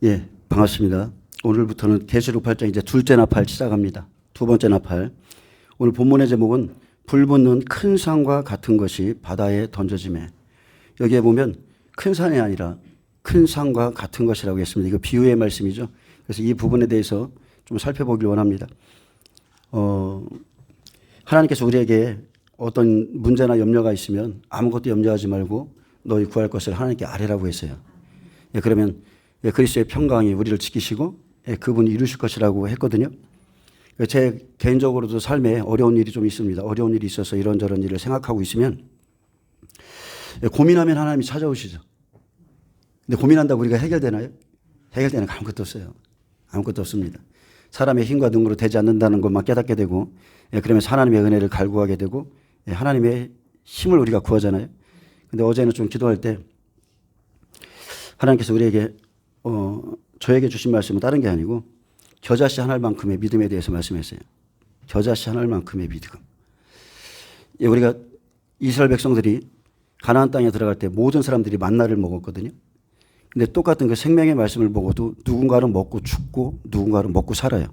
예, 반갑습니다. 오늘부터는 계시록 8장 이제 둘째 나팔 시작합니다. 두 번째 나팔. 오늘 본문의 제목은 불붙는 큰 산과 같은 것이 바다에 던져지매. 여기에 보면 큰 산이 아니라 큰 산과 같은 것이라고 했습니다. 이거 비유의 말씀이죠. 그래서 이 부분에 대해서 좀 살펴보길 원합니다. 하나님께서 우리에게 어떤 문제나 염려가 있으면 아무것도 염려하지 말고 너희 구할 것을 하나님께 아뢰라고 했어요. 예, 그러면 그리스도의 평강이 우리를 지키시고 그분이 이루실 것이라고 했거든요. 제 개인적으로도 삶에 어려운 일이 좀 있습니다. 어려운 일이 있어서 이런저런 일을 생각하고 있으면 고민하면 하나님이 찾아오시죠. 근데 고민한다고 우리가 해결되나요? 해결되는 거 아무것도 없어요. 아무것도 없습니다. 사람의 힘과 능으로 되지 않는다는 것만 깨닫게 되고 그러면서 하나님의 은혜를 갈구하게 되고 하나님의 힘을 우리가 구하잖아요. 근데 어제는 좀 기도할 때 하나님께서 우리에게 저에게 주신 말씀은 다른 게 아니고 겨자씨 한 알만큼의 믿음에 대해서 말씀했어요. 겨자씨 한 알만큼의 믿음. 우리가 이스라엘 백성들이 가나안 땅에 들어갈 때 모든 사람들이 만나를 먹었거든요. 근데 똑같은 그 생명의 말씀을 먹어도 누군가는 먹고 죽고 누군가는 먹고 살아요.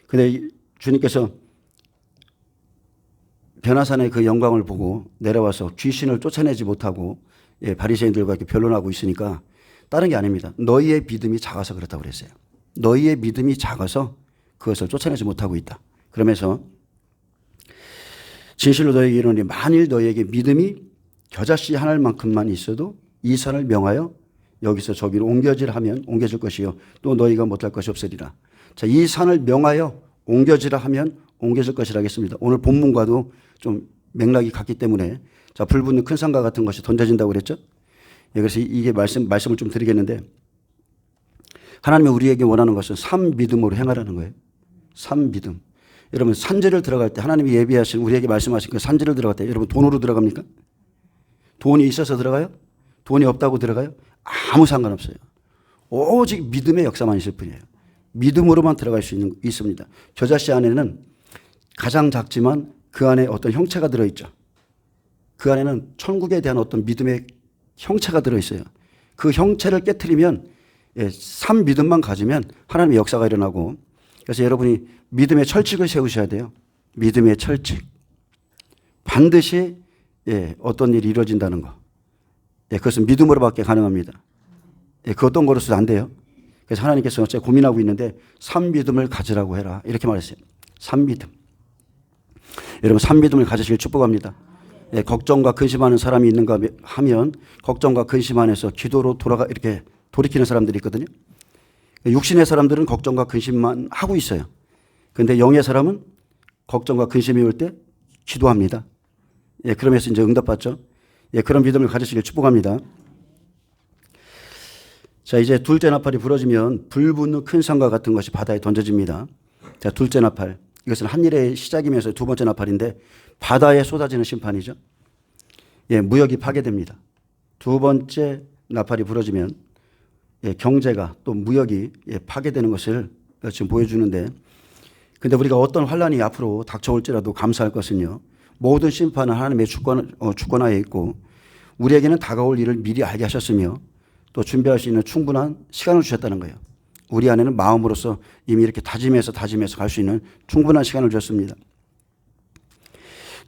근데 주님께서 변화산의 그 영광을 보고 내려와서 귀신을 쫓아내지 못하고 바리새인들과 이렇게 변론하고 있으니까 다른 게 아닙니다. 너희의 믿음이 작아서 그렇다고 그랬어요. 너희의 믿음이 작아서 그것을 쫓아내지 못하고 있다. 그러면서 진실로 너희에게 이르노니 만일 너희에게 믿음이 겨자씨 한 알만큼만 있어도 이 산을 명하여 여기서 저기로 옮겨지라 하면 옮겨질 것이요 또 너희가 못할 것이 없으리라. 자, 이 산을 명하여 옮겨지라 하면 옮겨질 것이라 하겠습니다. 오늘 본문과도 좀 맥락이 같기 때문에 자, 불붙는 큰 산과 같은 것이 던져진다고 그랬죠. 그래서 이게 말씀을 좀 드리겠는데 하나님이 우리에게 원하는 것은 산 믿음으로 행하라는 거예요. 산 믿음. 여러분 산지를 들어갈 때 하나님이 예비하신 우리에게 말씀하신 그 산지를 들어갈 때 여러분 돈으로 들어갑니까? 돈이 있어서 들어가요? 돈이 없다고 들어가요? 아무 상관없어요. 오직 믿음의 역사만 있을 뿐이에요. 믿음으로만 들어갈 수 있습니다. 겨자씨 안에는 가장 작지만 그 안에 어떤 형체가 들어있죠. 그 안에는 천국에 대한 어떤 믿음의 형체가 들어있어요. 그 형체를 깨트리면 산 믿음만 가지면 하나님의 역사가 일어나고 그래서 여러분이 믿음의 철칙을 세우셔야 돼요. 믿음의 철칙. 반드시 어떤 일이 이루어진다는 거. 그것은 믿음으로밖에 가능합니다. 그 어떤 거로서도 안 돼요. 그래서 하나님께서 제가 고민하고 있는데 산 믿음을 가지라고 해라. 이렇게 말했어요. 산 믿음. 여러분 산 믿음을 가지시길 축복합니다. 걱정과 근심하는 사람이 있는가 하면 걱정과 근심 안에서 기도로 이렇게 돌이키는 사람들이 있거든요. 육신의 사람들은 걱정과 근심만 하고 있어요. 그런데 영의 사람은 걱정과 근심이 올 때 기도합니다. 그러면서 이제 응답받죠. 그런 믿음을 가지시길 축복합니다. 자, 이제 둘째 나팔이 부러지면 불붙는 큰 산과 같은 것이 바다에 던져집니다. 자, 둘째 나팔. 이것은 한 일의 시작이면서 두 번째 나팔인데 바다에 쏟아지는 심판이죠. 무역이 파괴됩니다. 두 번째 나팔이 부러지면 경제가 또 무역이 파괴되는 것을 지금 보여주는데 근데 우리가 어떤 환란이 앞으로 닥쳐올지라도 감사할 것은요. 모든 심판은 하나님의 주권하에 있고 우리에게는 다가올 일을 미리 알게 하셨으며 또 준비할 수 있는 충분한 시간을 주셨다는 거예요. 우리 안에는 마음으로서 이미 이렇게 다짐해서 갈 수 있는 충분한 시간을 주셨습니다.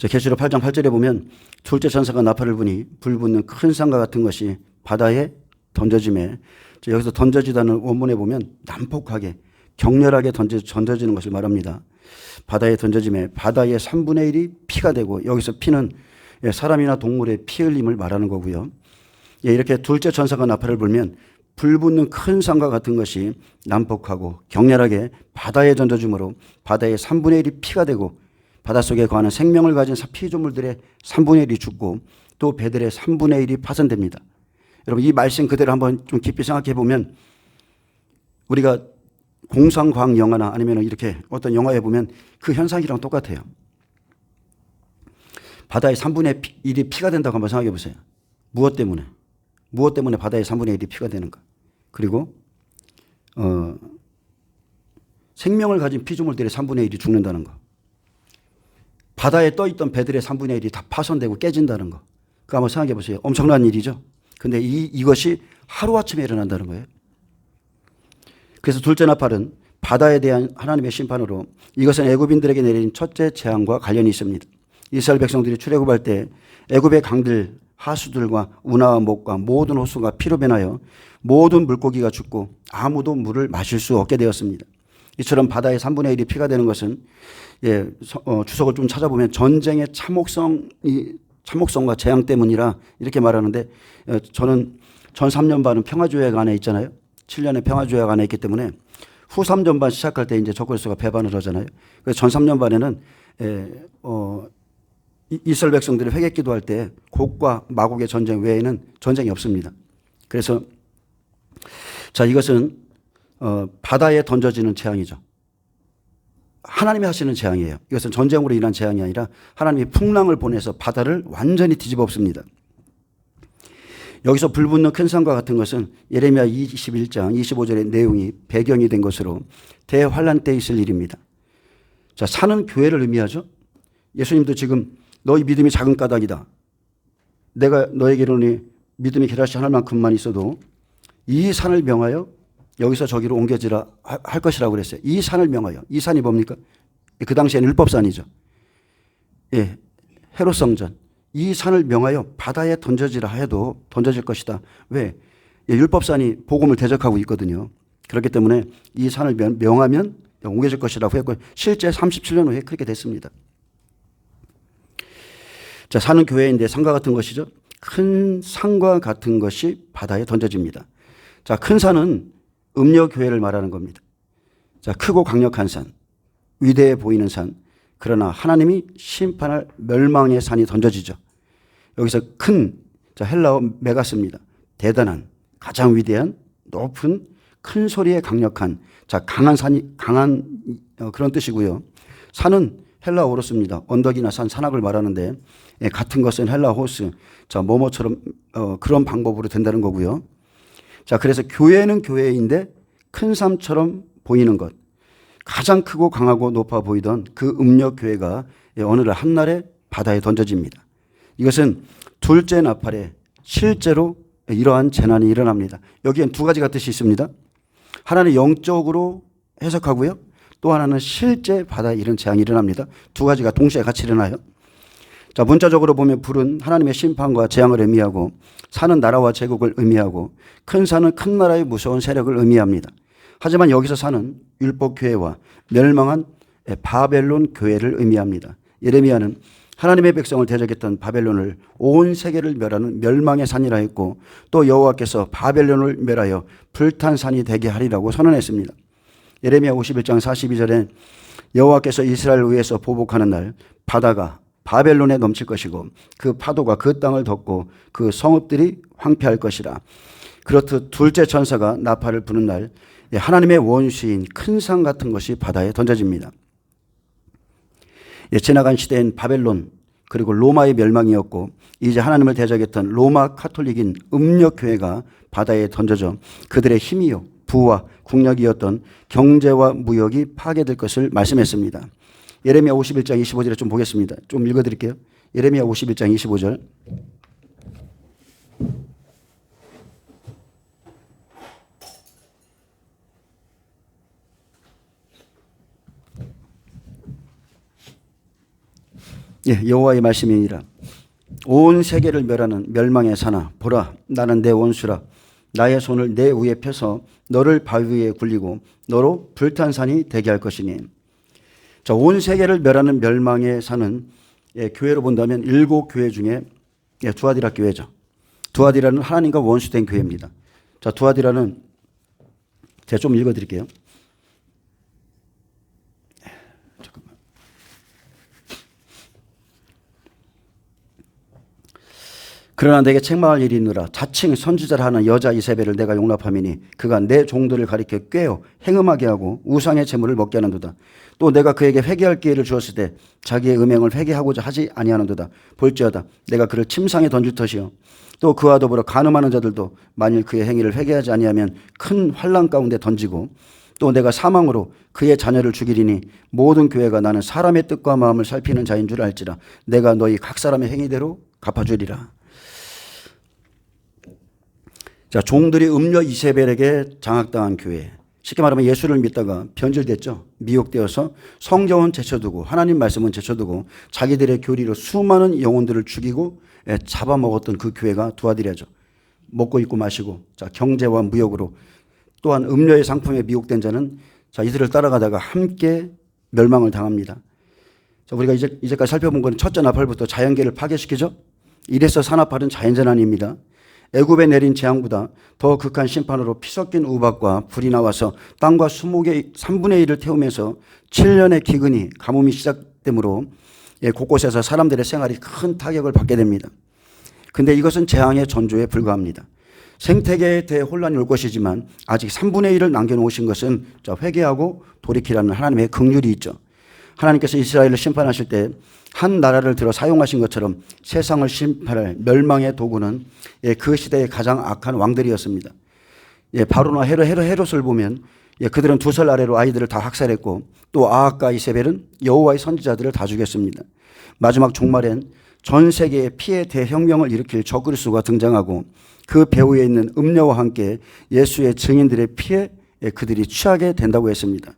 계시록 8장 8절에 보면 둘째 천사가 나팔을 부니 불붙는 큰 산과 같은 것이 바다에 던져지매 여기서 던져지다는 원문에 보면 난폭하게 격렬하게 던져지는 것을 말합니다. 바다에 던져지매 바다의 3분의 1이 피가 되고 여기서 피는 사람이나 동물의 피 흘림을 말하는 거고요. 이렇게 둘째 천사가 나팔을 불면 불붙는 큰 산과 같은 것이 난폭하고 격렬하게 바다에 던져짐으로 바다의 3분의 1이 피가 되고 바닷속에 거하는 생명을 가진 피조물들의 3분의 1이 죽고 또 배들의 3분의 1이 파손됩니다. 여러분 이 말씀 그대로 한번 좀 깊이 생각해 보면 우리가 공상과학 영화나 아니면 이렇게 어떤 영화에 보면 그 현상이랑 똑같아요. 바다의 3분의 1이 피가 된다고 한번 생각해 보세요. 무엇 때문에? 무엇 때문에 바다의 3분의 1이 피가 되는가? 그리고 생명을 가진 피조물들의 3분의 1이 죽는다는 거. 바다에 떠있던 배들의 3분의 1이 다 파손되고 깨진다는 거. 그거 한번 생각해 보세요. 엄청난 일이죠. 근데 이것이 하루아침에 일어난다는 거예요. 그래서 둘째 나팔은 바다에 대한 하나님의 심판으로 이것은 애굽인들에게 내린 첫째 재앙과 관련이 있습니다. 이스라엘 백성들이 출애굽할 때 애굽의 강들, 하수들과 운하와 목과 모든 호수가 피로 변하여 모든 물고기가 죽고 아무도 물을 마실 수 없게 되었습니다. 이처럼 바다의 3분의 1이 피가 되는 것은 주석을 좀 찾아보면 전쟁의 참혹성과 재앙 때문이라 이렇게 말하는데, 저는 전 3년반은 평화조약 안에 있잖아요. 7년의 평화조약 안에 있기 때문에 후 3년반 시작할 때 이제 적그리스도가 배반을 하잖아요. 그래서 전 3년반에는 이스라엘 백성들이 회개 기도할 때 곡과 마곡의 전쟁 외에는 전쟁이 없습니다. 그래서 자, 이것은 바다에 던져지는 재앙이죠. 하나님이 하시는 재앙이에요. 이것은 전쟁으로 인한 재앙이 아니라 하나님이 풍랑을 보내서 바다를 완전히 뒤집어 엎습니다. 여기서 불붙는 큰 산과 같은 것은 예레미야 21장 25절의 내용이 배경이 된 것으로 대환란 때 있을 일입니다. 자, 산은 교회를 의미하죠. 예수님도 지금 너희 믿음이 작은 까닭이다. 내가 너에게로니 믿음이 겨자씨 하나만큼만 있어도 이 산을 명하여 여기서 저기로 옮겨지라 할 것이라고 그랬어요. 이 산을 명하여. 이 산이 뭡니까? 그 당시에는 율법산이죠. 예, 헤롯 성전. 이 산을 명하여 바다에 던져지라 해도 던져질 것이다. 왜? 예, 율법산이 복음을 대적하고 있거든요. 그렇기 때문에 이 산을 명하면 옮겨질 것이라고 했고 실제 37년 후에 그렇게 됐습니다. 자, 산은 교회인데 산과 같은 것이죠. 큰 산과 같은 것이 바다에 던져집니다. 자, 큰 산은 음녀교회를 말하는 겁니다. 자, 크고 강력한 산, 위대해 보이는 산, 그러나 하나님이 심판할 멸망의 산이 던져지죠. 여기서 큰, 자, 헬라어 메가스입니다. 대단한, 가장 위대한, 높은, 큰 소리에 강력한, 자, 강한 산이, 그런 뜻이고요. 산은 헬라어로 씁니다. 언덕이나 산, 산악을 말하는데, 같은 것은 헬라어 호스, 자, 뭐뭐처럼, 그런 방법으로 된다는 거고요. 자, 그래서 교회는 교회인데 큰 산처럼 보이는 것. 가장 크고 강하고 높아 보이던 그 음력교회가 어느 날 한날에 바다에 던져집니다. 이것은 둘째 나팔에 실제로 이러한 재난이 일어납니다. 여기엔 두 가지가 뜻이 있습니다. 하나는 영적으로 해석하고요. 또 하나는 실제 바다에 이런 재앙이 일어납니다. 두 가지가 동시에 같이 일어나요. 자, 문자적으로 보면 불은 하나님의 심판과 재앙을 의미하고 산은 나라와 제국을 의미하고 큰 산은 큰 나라의 무서운 세력을 의미합니다. 하지만 여기서 산은 율법교회와 멸망한 바벨론 교회를 의미합니다. 예레미야는 하나님의 백성을 대적했던 바벨론을 온 세계를 멸하는 멸망의 산이라 했고 또 여호와께서 바벨론을 멸하여 불탄 산이 되게 하리라고 선언했습니다. 예레미야 51장 42절에 여호와께서 이스라엘을 위해서 보복하는 날 바다가 바벨론에 넘칠 것이고 그 파도가 그 땅을 덮고 그 성읍들이 황폐할 것이라. 그렇듯 둘째 천사가 나팔을 부는 날 하나님의 원수인 큰 산 같은 것이 바다에 던져집니다. 지나간 시대엔 바벨론 그리고 로마의 멸망이었고 이제 하나님을 대적했던 로마 카톨릭인 음력교회가 바다에 던져져 그들의 힘이요 부와 국력이었던 경제와 무역이 파괴될 것을 말씀했습니다. 예레미야 51장 25절에 좀 보겠습니다. 좀 읽어드릴게요. 예레미야 51장 25절. 예, 여호와의 말씀이니라. 온 세계를 멸하는 멸망의 산아, 보라, 나는 내 원수라. 나의 손을 내 위에 펴서 너를 바위 위에 굴리고 너로 불탄 산이 되게 할 것이니. 자, 온 세계를 멸하는 멸망의 산은 교회로 본다면 7교회 중에 두아디라 교회죠. 두아디라는 하나님과 원수된 교회입니다. 자, 두아디라는 제가 좀 읽어드릴게요. 잠깐만. 그러나 내게 책망할 일이 있느라 자칭 선지자라 하는 여자 이세벨을 내가 용납함이니 그가 내 종들을 가리켜 꾀어 행음하게 하고 우상의 재물을 먹게 하는도다. 또 내가 그에게 회개할 기회를 주었을 때 자기의 음행을 회개하고자 하지 아니하는도다. 볼지어다 내가 그를 침상에 던질 터이요 또 그와 더불어 간음하는 자들도 만일 그의 행위를 회개하지 아니하면 큰 환난 가운데 던지고 또 내가 사망으로 그의 자녀를 죽이리니 모든 교회가 나는 사람의 뜻과 마음을 살피는 자인 줄 알지라. 내가 너희 각 사람의 행위대로 갚아주리라. 자, 종들이 음녀 이세벨에게 장악당한 교회, 쉽게 말하면 예수를 믿다가 변질됐죠. 미혹되어서 성경은 제쳐두고 하나님 말씀은 제쳐두고 자기들의 교리로 수많은 영혼들을 죽이고 잡아먹었던 그 교회가 두아디라죠. 먹고 입고 마시고 경제와 무역으로 또한 음료의 상품에 미혹된 자는 이들을 따라가다가 함께 멸망을 당합니다. 우리가 이제까지 살펴본 것은 첫째 나팔부터 자연계를 파괴시키죠. 이래서 산나팔은 자연재난입니다. 애굽에 내린 재앙보다 더 극한 심판으로 피 섞인 우박과 불이 나와서 땅과 수목의 3분의 1을 태우면서 7년의 기근이 가뭄이 시작되므로 곳곳에서 사람들의 생활이 큰 타격을 받게 됩니다. 근데 이것은 재앙의 전조에 불과합니다. 생태계에 대해 혼란이 올 것이지만 아직 3분의 1을 남겨놓으신 것은 회개하고 돌이키라는 하나님의 긍휼이 있죠. 하나님께서 이스라엘을 심판하실 때 한 나라를 들어 사용하신 것처럼 세상을 심판할 멸망의 도구는 그 시대의 가장 악한 왕들이었습니다. 바로나 헤롯을 보면 그들은 2살 아래로 아이들을 다 학살했고 또 아합과 이세벨은 여호와의 선지자들을 다 죽였습니다. 마지막 종말엔 전 세계에 피해 대혁명을 일으킬 저그리스도가 등장하고 그 배후에 있는 음녀와 함께 예수의 증인들의 피해 그들이 취하게 된다고 했습니다.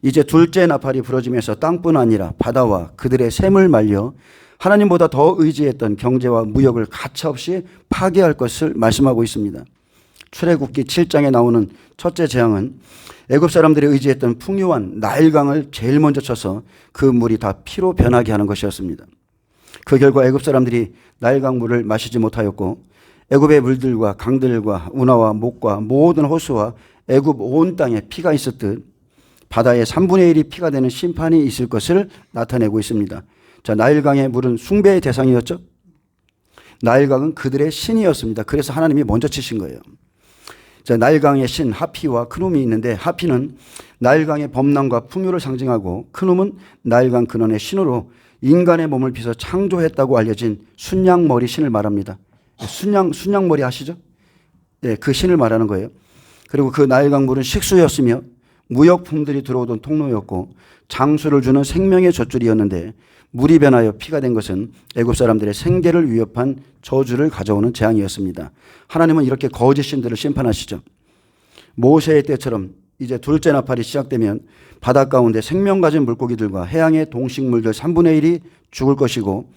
이제 둘째 나팔이 부러지면서 땅뿐 아니라 바다와 그들의 샘을 말려 하나님보다 더 의지했던 경제와 무역을 가차없이 파괴할 것을 말씀하고 있습니다. 출애굽기 7장에 나오는 첫째 재앙은 애굽 사람들이 의지했던 풍요한 나일강을 제일 먼저 쳐서 그 물이 다 피로 변하게 하는 것이었습니다. 그 결과 애굽 사람들이 나일강 물을 마시지 못하였고 애굽의 물들과 강들과 운하와 목과 모든 호수와 애굽 온 땅에 피가 있었듯 바다의 3분의 1이 피가 되는 심판이 있을 것을 나타내고 있습니다. 나일강의 물은 숭배의 대상이었죠. 나일강은 그들의 신이었습니다. 그래서 하나님이 먼저 치신 거예요. 나일강의 신 하피와 크눔이 있는데 하피는 나일강의 범람과 풍요를 상징하고 크눔은 나일강 근원의 신으로 인간의 몸을 빚어 창조했다고 알려진 순양머리 신을 말합니다. 순양머리 아시죠? 그 신을 말하는 거예요. 그리고 그 나일강 물은 식수였으며 무역품들이 들어오던 통로였고 장수를 주는 생명의 젖줄이었는데 물이 변하여 피가 된 것은 애굽 사람들의 생계를 위협한 저주를 가져오는 재앙이었습니다. 하나님은 이렇게 거짓 신들을 심판하시죠. 모세의 때처럼 이제 둘째 나팔이 시작되면 바다 가운데 생명 가진 물고기들과 해양의 동식물들 3분의 1이 죽을 것이고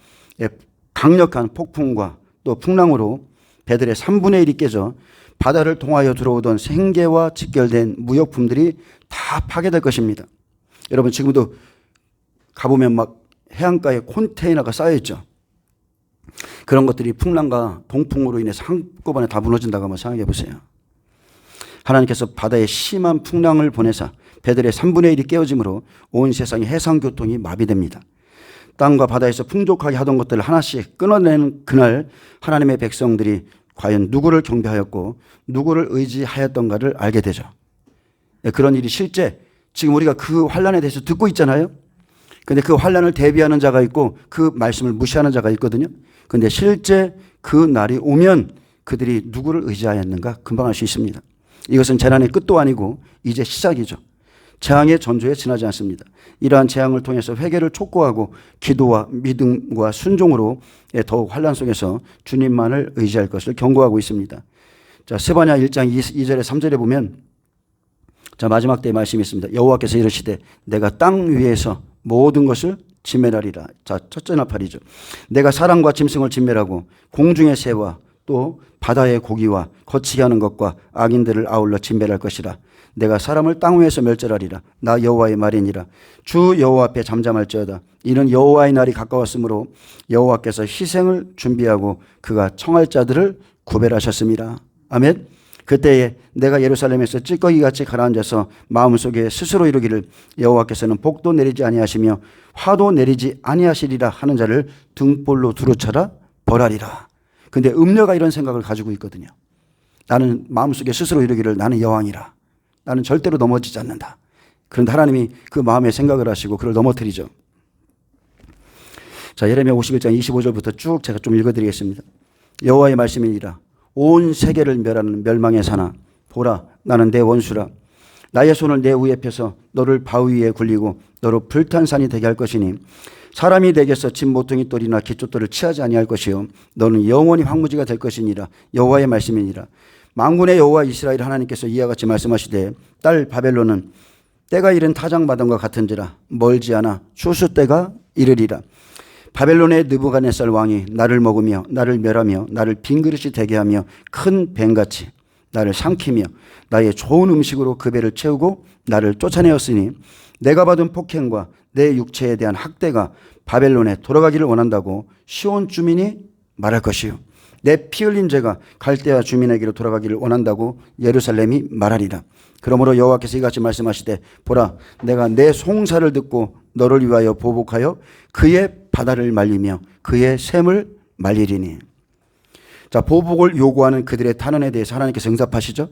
강력한 폭풍과 또 풍랑으로 배들의 3분의 1이 깨져 바다를 통하여 들어오던 생계와 직결된 무역품들이 다 파괴될 것입니다. 여러분 지금도 가보면 막 해안가에 컨테이너가 쌓여있죠. 그런 것들이 풍랑과 동풍으로 인해서 한꺼번에 다 무너진다고 한번 생각해 보세요. 하나님께서 바다에 심한 풍랑을 보내사 배들의 3분의 1이 깨어짐으로 온 세상의 해상교통이 마비됩니다. 땅과 바다에서 풍족하게 하던 것들을 하나씩 끊어내는 그날 하나님의 백성들이 과연 누구를 경배하였고 누구를 의지하였던가를 알게 되죠. 그런 일이 실제 지금 우리가 그 환난에 대해서 듣고 있잖아요. 근데 그 환난을 대비하는 자가 있고 그 말씀을 무시하는 자가 있거든요. 근데 실제 그 날이 오면 그들이 누구를 의지하였는가 금방 알 수 있습니다. 이것은 재난의 끝도 아니고 이제 시작이죠. 재앙의 전조에 지나지 않습니다. 이러한 재앙을 통해서 회개를 촉구하고 기도와 믿음과 순종으로 더욱 환난 속에서 주님만을 의지할 것을 경고하고 있습니다. 스바냐 1장 2절에 3절에 보면 마지막 때의 말씀이 있습니다. 여호와께서 이르시되 내가 땅 위에서 모든 것을 진멸하리라. 첫째 나팔이죠. 내가 사람과 짐승을 진멸하고 공중의 새와 또 바다의 고기와 거치게 하는 것과 악인들을 아울러 진멸할 것이라. 내가 사람을 땅 위에서 멸절하리라. 나 여호와의 말이니라. 주 여호와 앞에 잠잠할지어다. 이는 여호와의 날이 가까웠으므로 여호와께서 희생을 준비하고 그가 청할 자들을 구별하셨습니다. 아멘. 그때에 내가 예루살렘에서 찌꺼기같이 가라앉아서 마음속에 스스로 이루기를 여호와께서는 복도 내리지 아니하시며 화도 내리지 아니하시리라 하는 자를 등불로 두루쳐라 벌하리라. 근데 음녀가 이런 생각을 가지고 있거든요. 나는 마음속에 스스로 이루기를 나는 여왕이라. 나는 절대로 넘어지지 않는다. 그런데 하나님이 그 마음의 생각을 하시고 그를 넘어뜨리죠. 예레미야 51장 25절부터 쭉 제가 좀 읽어드리겠습니다. 여호와의 말씀이니라. 온 세계를 멸하는 멸망의 사나 보라 나는 내 원수라. 나의 손을 내 위에 펴서 너를 바위 위에 굴리고 너로 불탄 산이 되게 할 것이니 사람이 내게서 진 모퉁이 돌이나 기초돌을 취하지 아니할 것이요 너는 영원히 황무지가 될 것이니라. 여호와의 말씀이니라. 만군의 여호와 이스라엘 하나님께서 이와 같이 말씀하시되 딸 바벨론은 때가 이른 타작마당과 같은지라 멀지 않아 추수 때가 이르리라. 바벨론의 느부갓네살 왕이 나를 먹으며 나를 멸하며 나를 빈 그릇이 되게 하며 큰 뱀같이 나를 삼키며 나의 좋은 음식으로 그 배를 채우고 나를 쫓아내었으니 내가 받은 폭행과 내 육체에 대한 학대가 바벨론에 돌아가기를 원한다고 시온 주민이 말할 것이요 내 피 흘린 죄가 갈대아 주민에게로 돌아가기를 원한다고 예루살렘이 말하리라. 그러므로 여호와께서 이같이 말씀하시되 보라 내가 내 송사를 듣고 너를 위하여 보복하여 그의 바다를 말리며 그의 샘을 말리리니. 자, 보복을 요구하는 그들의 탄원에 대해서 하나님께서 응답하시죠.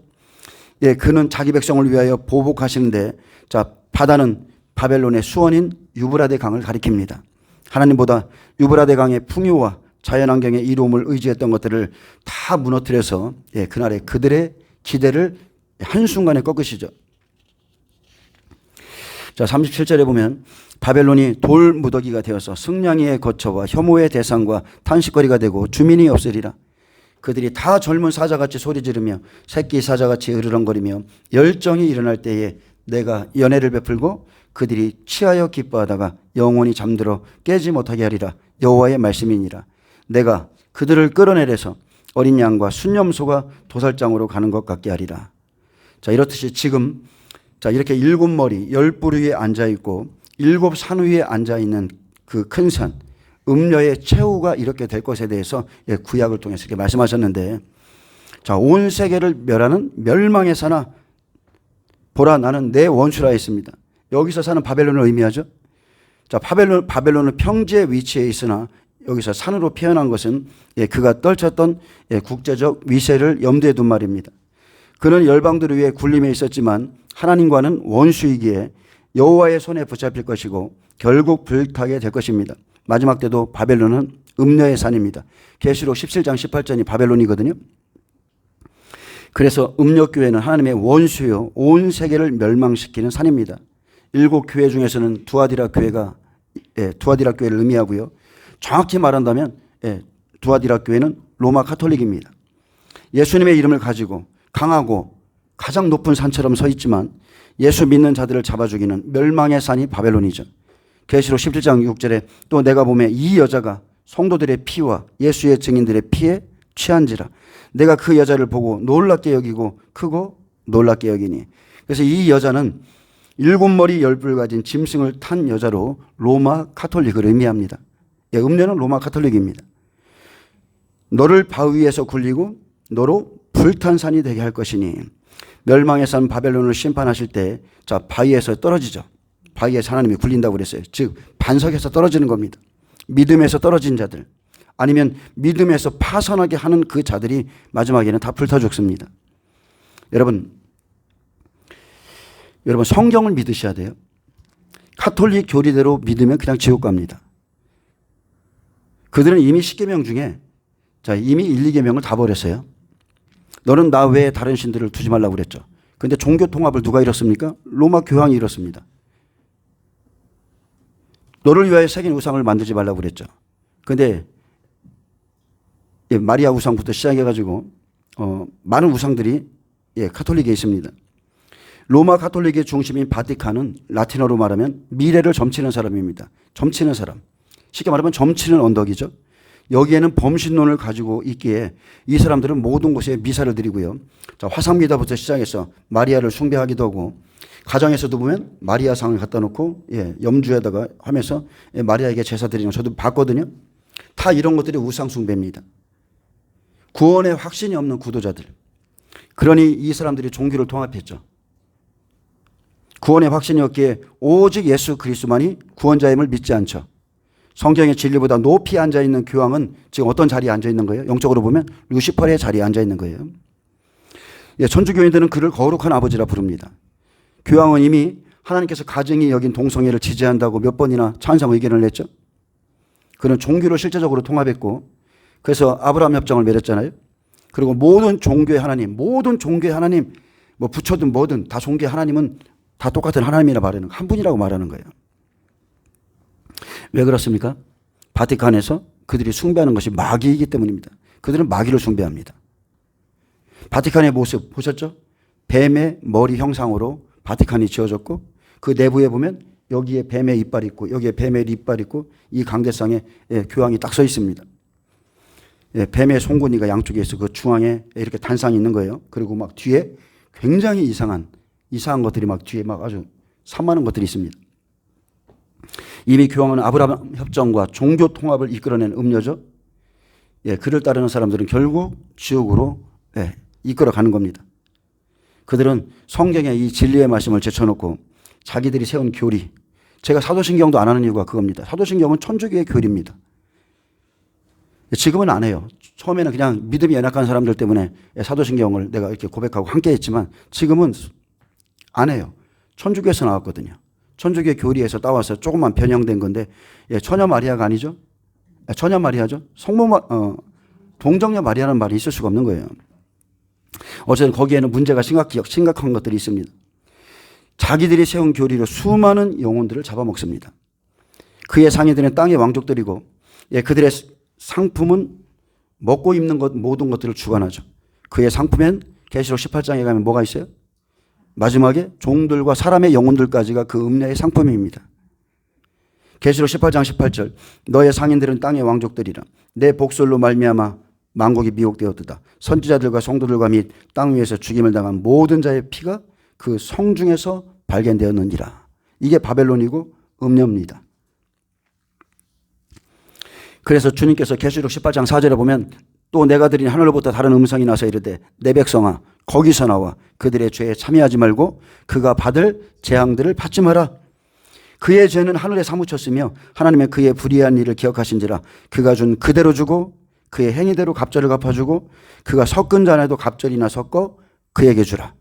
예, 그는 자기 백성을 위하여 보복하시는데, 자, 바다는 바벨론의 수원인 유브라데 강을 가리킵니다. 하나님보다 유브라데 강의 풍요와 자연환경의 이로움을 의지했던 것들을 다 무너뜨려서 예, 그날에 그들의 기대를 한순간에 꺾으시죠. 자, 37절에 보면 바벨론이 돌무더기가 되어서 승냥이의 거처와 혐오의 대상과 탄식거리가 되고 주민이 없으리라. 그들이 다 젊은 사자같이 소리 지르며 새끼 사자같이 으르렁거리며 열정이 일어날 때에 내가 연애를 베풀고 그들이 취하여 기뻐하다가 영원히 잠들어 깨지 못하게 하리라. 여호와의 말씀이니라. 내가 그들을 끌어내려서 어린 양과 순념소가 도살장으로 가는 것 같게 하리라. 자, 이렇듯이 지금 자, 이렇게 7머리 10뿔 위에 앉아있고 7산 위에 앉아있는 그 큰 산, 음녀의 최후가 이렇게 될 것에 대해서 구약을 통해서 이렇게 말씀하셨는데, 자, 온 세계를 멸하는 멸망의 사나 보라 나는 내 원수라 했습니다. 여기서 사는 바벨론을 의미하죠. 자, 바벨론은 평지의 위치에 있으나 여기서 산으로 표현한 것은 그가 떨쳤던 국제적 위세를 염두에 둔 말입니다. 그는 열방들을 위해 굴림에 있었지만 하나님과는 원수이기에 여호와의 손에 붙잡힐 것이고 결국 불타게 될 것입니다. 마지막 때도 바벨론은 음녀의 산입니다. 계시록 17장 18절이 바벨론이거든요. 그래서 음녀교회는 하나님의 원수요 온 세계를 멸망시키는 산입니다. 7교회 중에서는 두아디라 교회가 두아디라 교회를 의미하고요. 정확히 말한다면 두아디라 교회는 로마 카톨릭입니다. 예수님의 이름을 가지고 강하고 가장 높은 산처럼 서 있지만 예수 믿는 자들을 잡아 죽이는 멸망의 산이 바벨론이죠. 계시록 17장 6절에 또 내가 보매 이 여자가 성도들의 피와 예수의 증인들의 피에 취한지라. 내가 그 여자를 보고 놀랍게 여기고 크고 놀랍게 여기니. 그래서 이 여자는 7머리 10뿔 가진 짐승을 탄 여자로 로마 카톨릭을 의미합니다. 음녀는 로마 카톨릭입니다. 너를 바위에서 굴리고 너로 불탄 산이 되게 할 것이니. 멸망의 산 바벨론을 심판하실 때 자, 바위에서 떨어지죠. 바위에서 하나님이 굴린다고 그랬어요. 즉 반석에서 떨어지는 겁니다. 믿음에서 떨어진 자들 아니면 믿음에서 파산하게 하는 그 자들이 마지막에는 다 불타 죽습니다. 여러분 성경을 믿으셔야 돼요. 카톨릭 교리대로 믿으면 그냥 지옥 갑니다. 그들은 이미 10계명 중에 자, 이미 1, 2계명을 다 버렸어요. 너는 나 외에 다른 신들을 두지 말라고 그랬죠. 그런데 종교 통합을 누가 이뤘습니까? 로마 교황이 이뤘습니다. 너를 위하여 새긴 우상을 만들지 말라고 그랬죠. 그런데 마리아 우상부터 시작해가지고 많은 우상들이 카톨릭에 있습니다. 로마 카톨릭의 중심인 바티칸은 라틴어로 말하면 미래를 점치는 사람입니다. 점치는 사람. 쉽게 말하면 점치는 언덕이죠. 여기에는 범신론을 가지고 있기에 이 사람들은 모든 곳에 미사를 드리고요. 자, 화상미다부터 시작해서 마리아를 숭배하기도 하고 가정에서도 보면 마리아 상을 갖다 놓고 염주에다가 하면서 마리아에게 제사 드리는 거 저도 봤거든요. 다 이런 것들이 우상 숭배입니다. 구원의 확신이 없는 구도자들. 그러니 이 사람들이 종교를 통합했죠. 구원의 확신이 없기에 오직 예수 그리스도만이 구원자임을 믿지 않죠. 성경의 진리보다 높이 앉아있는 교황은 지금 어떤 자리에 앉아있는 거예요? 영적으로 보면 루시퍼의 자리에 앉아있는 거예요. 천주교인들은 그를 거룩한 아버지라 부릅니다. 교황은 이미 하나님께서 가정이 여긴 동성애를 지지한다고 몇 번이나 찬성 의견을 냈죠. 그는 종교를 실제적으로 통합했고 그래서 아브라함 협정을 맺었잖아요. 그리고 모든 종교의 하나님, 뭐 부처든 뭐든 다 종교의 하나님은 다 똑같은 하나님이라 말하는 한 분이라고 말하는 거예요. 왜 그렇습니까? 바티칸에서 그들이 숭배하는 것이 마귀이기 때문입니다. 그들은 마귀를 숭배합니다. 바티칸의 모습 보셨죠? 뱀의 머리 형상으로 바티칸이 지어졌고 그 내부에 보면 여기에 뱀의 이빨이 있고 여기에 뱀의 이빨이 있고 이 강대상에 교황이 딱 서 있습니다. 뱀의 송곳니가 양쪽에 있어 그 중앙에 이렇게 단상이 있는 거예요. 그리고 막 뒤에 굉장히 이상한 것들이 막 뒤에 막 아주 산만한 것들이 있습니다. 이미 교황은 아브라함 협정과 종교 통합을 이끌어낸 음녀죠. 그를 따르는 사람들은 결국 지옥으로 이끌어가는 겁니다. 그들은 성경의 이 진리의 말씀을 제쳐놓고 자기들이 세운 교리, 제가 사도신경도 안 하는 이유가 그겁니다. 사도신경은 천주교의 교리입니다. 지금은 안 해요. 처음에는 그냥 믿음이 연약한 사람들 때문에 사도신경을 내가 이렇게 고백하고 함께 했지만 지금은 안 해요. 천주교에서 나왔거든요. 천주교 교리에서 따와서 조금만 변형된 건데 처녀 마리아가 아니죠. 처녀 마리아죠. 동정녀 마리아라는 말이 있을 수가 없는 거예요. 어쨌든 거기에는 문제가 심각한 것들이 있습니다. 자기들이 세운 교리로 수많은 영혼들을 잡아먹습니다. 그의 상인들은 땅의 왕족들이고 그들의 상품은 먹고 입는 것 모든 것들을 주관하죠. 그의 상품엔 계시록 18장에 가면 뭐가 있어요? 마지막에 종들과 사람의 영혼들까지가 그 음녀의 상품입니다. 계시록 18장 18절 너의 상인들은 땅의 왕족들이라 내 복술로 말미암아 만국이 미혹되었도다. 선지자들과 성도들과 및 땅 위에서 죽임을 당한 모든 자의 피가 그 성 중에서 발견되었느니라. 이게 바벨론이고 음녀입니다. 그래서 주님께서 계시록 18장 4절에 보면 또 내가 들은 하늘로부터 다른 음성이 나서 이르되 내 백성아 거기서 나와 그들의 죄에 참여하지 말고 그가 받을 재앙들을 받지 마라. 그의 죄는 하늘에 사무쳤으며 하나님의 그의 불의한 일을 기억하신지라 그가 준 그대로 주고 그의 행위대로 갑절을 갚아주고 그가 섞은 잔에도 갑절이나 섞어 그에게 주라.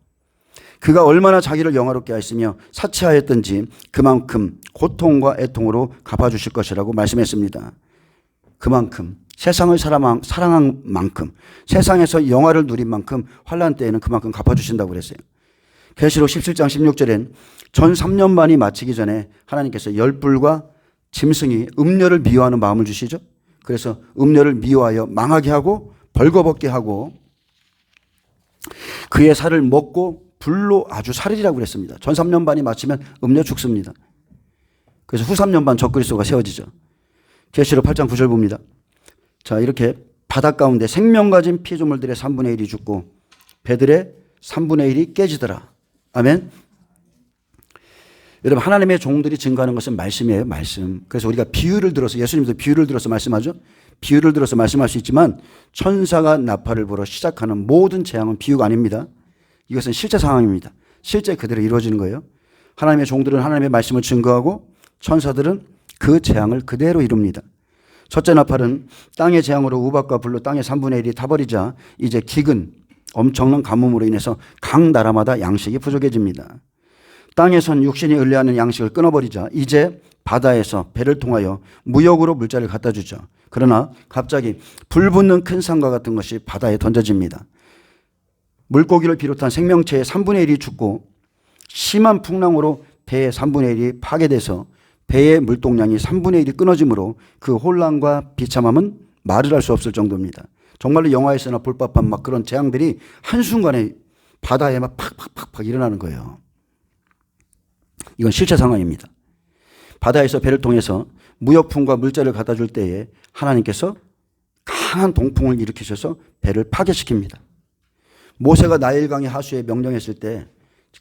그가 얼마나 자기를 영화롭게 하였으며 사치하였던지 그만큼 고통과 애통으로 갚아주실 것이라고 말씀했습니다. 그만큼 세상을 사랑한 만큼 세상에서 영화를 누린 만큼 환난 때에는 그만큼 갚아주신다고 그랬어요. 계시록 17장 16절엔 전 3년 반이 마치기 전에 하나님께서 열불과 짐승이 음녀를 미워하는 마음을 주시죠. 그래서 음녀를 미워하여 망하게 하고 벌거벗게 하고 그의 살을 먹고 불로 아주 살리라고 그랬습니다. 전 3년 반이 마치면 음녀 죽습니다. 그래서 후 3년 반 적그리스도가 세워지죠. 계시록 8장 9절 봅니다. 자, 이렇게 바다 가운데 생명 가진 피조물들의 3분의 1이 죽고 배들의 3분의 1이 깨지더라. 아멘. 여러분 하나님의 종들이 증거하는 것은 말씀이에요. 말씀. 그래서 우리가 비유를 들어서 예수님도 비유를 들어서 말씀하죠. 비유를 들어서 말씀할 수 있지만 천사가 나팔을 불어 시작하는 모든 재앙은 비유가 아닙니다. 이것은 실제 상황입니다. 실제 그대로 이루어지는 거예요. 하나님의 종들은 하나님의 말씀을 증거하고 천사들은 그 재앙을 그대로 이룹니다. 첫째 나팔은 땅의 재앙으로 우박과 불로 땅의 3분의 1이 타버리자 이제 기근, 엄청난 가뭄으로 인해서 각 나라마다 양식이 부족해집니다. 땅에선 육신이 을레하는 양식을 끊어버리자 이제 바다에서 배를 통하여 무역으로 물자를 갖다 주죠. 그러나 갑자기 불붙는 큰 산과 같은 것이 바다에 던져집니다. 물고기를 비롯한 생명체의 3분의 1이 죽고 심한 풍랑으로 배의 3분의 1이 파괴돼서 배의 물동량이 3분의 1이 끊어지므로 그 혼란과 비참함은 말을 할 수 없을 정도입니다. 정말로 영화에서나 볼 법한 막 그런 재앙들이 한순간에 바다에 막 팍팍팍팍 일어나는 거예요. 이건 실제 상황입니다. 바다에서 배를 통해서 무역품과 물자를 갖다 줄 때에 하나님께서 강한 동풍을 일으키셔서 배를 파괴시킵니다. 모세가 나일강의 하수에 명령했을 때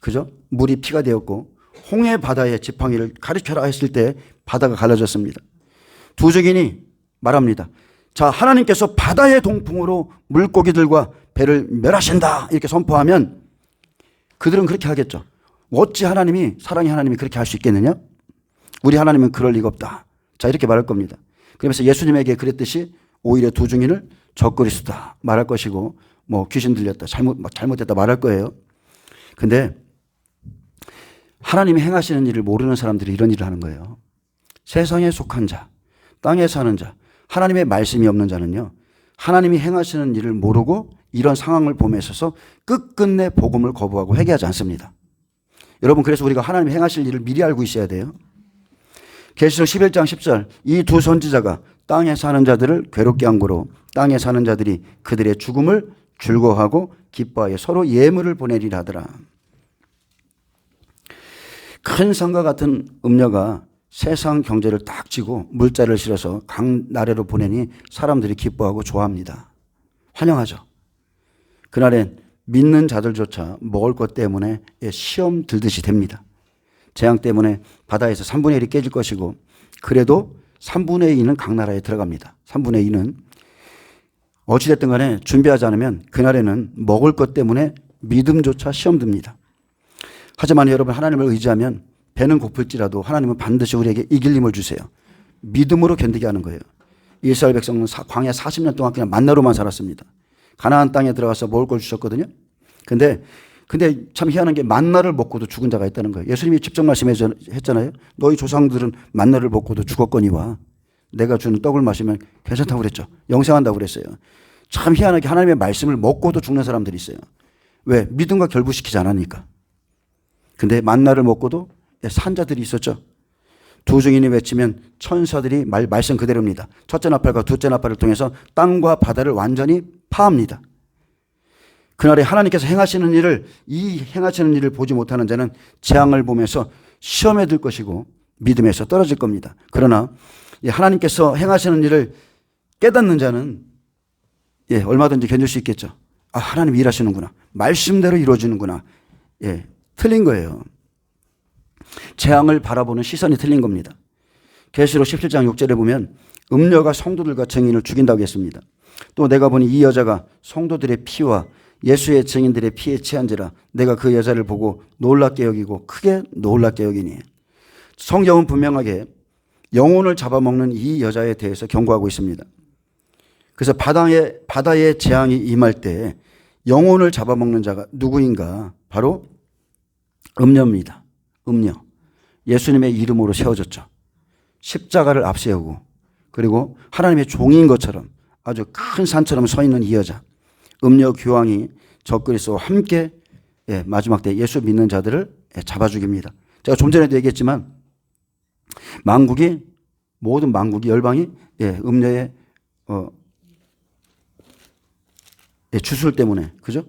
그죠? 물이 피가 되었고 홍해 바다의 지팡이를 가리켜라 했을 때 바다가 갈라졌습니다. 두 증인이 말합니다. 자, 하나님께서 바다의 동풍으로 물고기들과 배를 멸하신다 이렇게 선포하면 그들은 그렇게 하겠죠. 어찌 하나님이 사랑의 하나님이 그렇게 할 수 있겠느냐? 우리 하나님은 그럴 리가 없다. 자, 이렇게 말할 겁니다. 그러면서 예수님에게 그랬듯이 오히려 두 증인을 적그리스도다 말할 것이고 뭐 귀신 들렸다 잘못됐다 말할 거예요. 근데 하나님이 행하시는 일을 모르는 사람들이 이런 일을 하는 거예요. 세상에 속한 자, 땅에 사는 자, 하나님의 말씀이 없는 자는요. 하나님이 행하시는 일을 모르고 이런 상황을 봄에 있어서 끝끝내 복음을 거부하고 회개하지 않습니다. 여러분 그래서 우리가 하나님이 행하실 일을 미리 알고 있어야 돼요. 계시록 11장 10절 이 두 선지자가 땅에 사는 자들을 괴롭게 한 거로 땅에 사는 자들이 그들의 죽음을 즐거워하고 기뻐하여 서로 예물을 보내리라 하더라. 큰 산과 같은 음녀가 세상 경제를 딱 쥐고 물자를 실어서 강 나래로 보내니 사람들이 기뻐하고 좋아합니다. 환영하죠. 그날엔 믿는 자들조차 먹을 것 때문에 시험 들듯이 됩니다. 재앙 때문에 바다에서 3분의 1이 깨질 것이고 그래도 3분의 2는 강나라에 들어갑니다. 3분의 2는 어찌됐든 간에 준비하지 않으면 그날에는 먹을 것 때문에 믿음조차 시험 듭니다. 하지만 여러분 하나님을 의지하면 배는 고플지라도 하나님은 반드시 우리에게 이길 힘을 주세요. 믿음으로 견디게 하는 거예요. 이스라엘 백성은 광야 40년 동안 그냥 만나로만 살았습니다. 가나안 땅에 들어가서 먹을 걸 주셨거든요. 근데 참 희한한 게 만나를 먹고도 죽은 자가 있다는 거예요. 예수님이 직접 말씀했잖아요. 너희 조상들은 만나를 먹고도 죽었거니와 내가 주는 떡을 마시면 괜찮다고 그랬죠. 영생한다고 그랬어요. 참 희한하게 하나님의 말씀을 먹고도 죽는 사람들이 있어요. 왜? 믿음과 결부시키지 않으니까. 근데 만나를 먹고도 산자들이 있었죠. 두 증인이 외치면 천사들이 말씀 그대로입니다. 첫째 나팔과 둘째 나팔을 통해서 땅과 바다를 완전히 파합니다. 그날에 하나님께서 행하시는 일을 보지 못하는 자는 재앙을 보면서 시험에 들 것이고 믿음에서 떨어질 겁니다. 그러나 하나님께서 행하시는 일을 깨닫는 자는 얼마든지 견딜 수 있겠죠. 아, 하나님 일하시는구나. 말씀대로 이루어지는구나. 틀린 거예요. 재앙을 바라보는 시선이 틀린 겁니다. 계시록 17장 6절에 보면 음녀가 성도들과 증인을 죽인다고 했습니다. 또 내가 보니 이 여자가 성도들의 피와 예수의 증인들의 피에 취한지라 내가 그 여자를 보고 놀랍게 여기고 크게 놀랍게 여기니. 성경은 분명하게 영혼을 잡아먹는 이 여자에 대해서 경고하고 있습니다. 그래서 바다의 재앙이 임할 때 영혼을 잡아먹는 자가 누구인가? 바로 음녀입니다. 음녀. 예수님의 이름으로 세워졌죠. 십자가를 앞세우고 그리고 하나님의 종인 것처럼 아주 큰 산처럼 서 있는 이 여자. 음녀 교황이 적그리스도와 함께 마지막 때 예수 믿는 자들을 잡아 죽입니다. 제가 좀 전에도 얘기했지만 모든 만국이 열방이 음녀의 주술 때문에 그죠?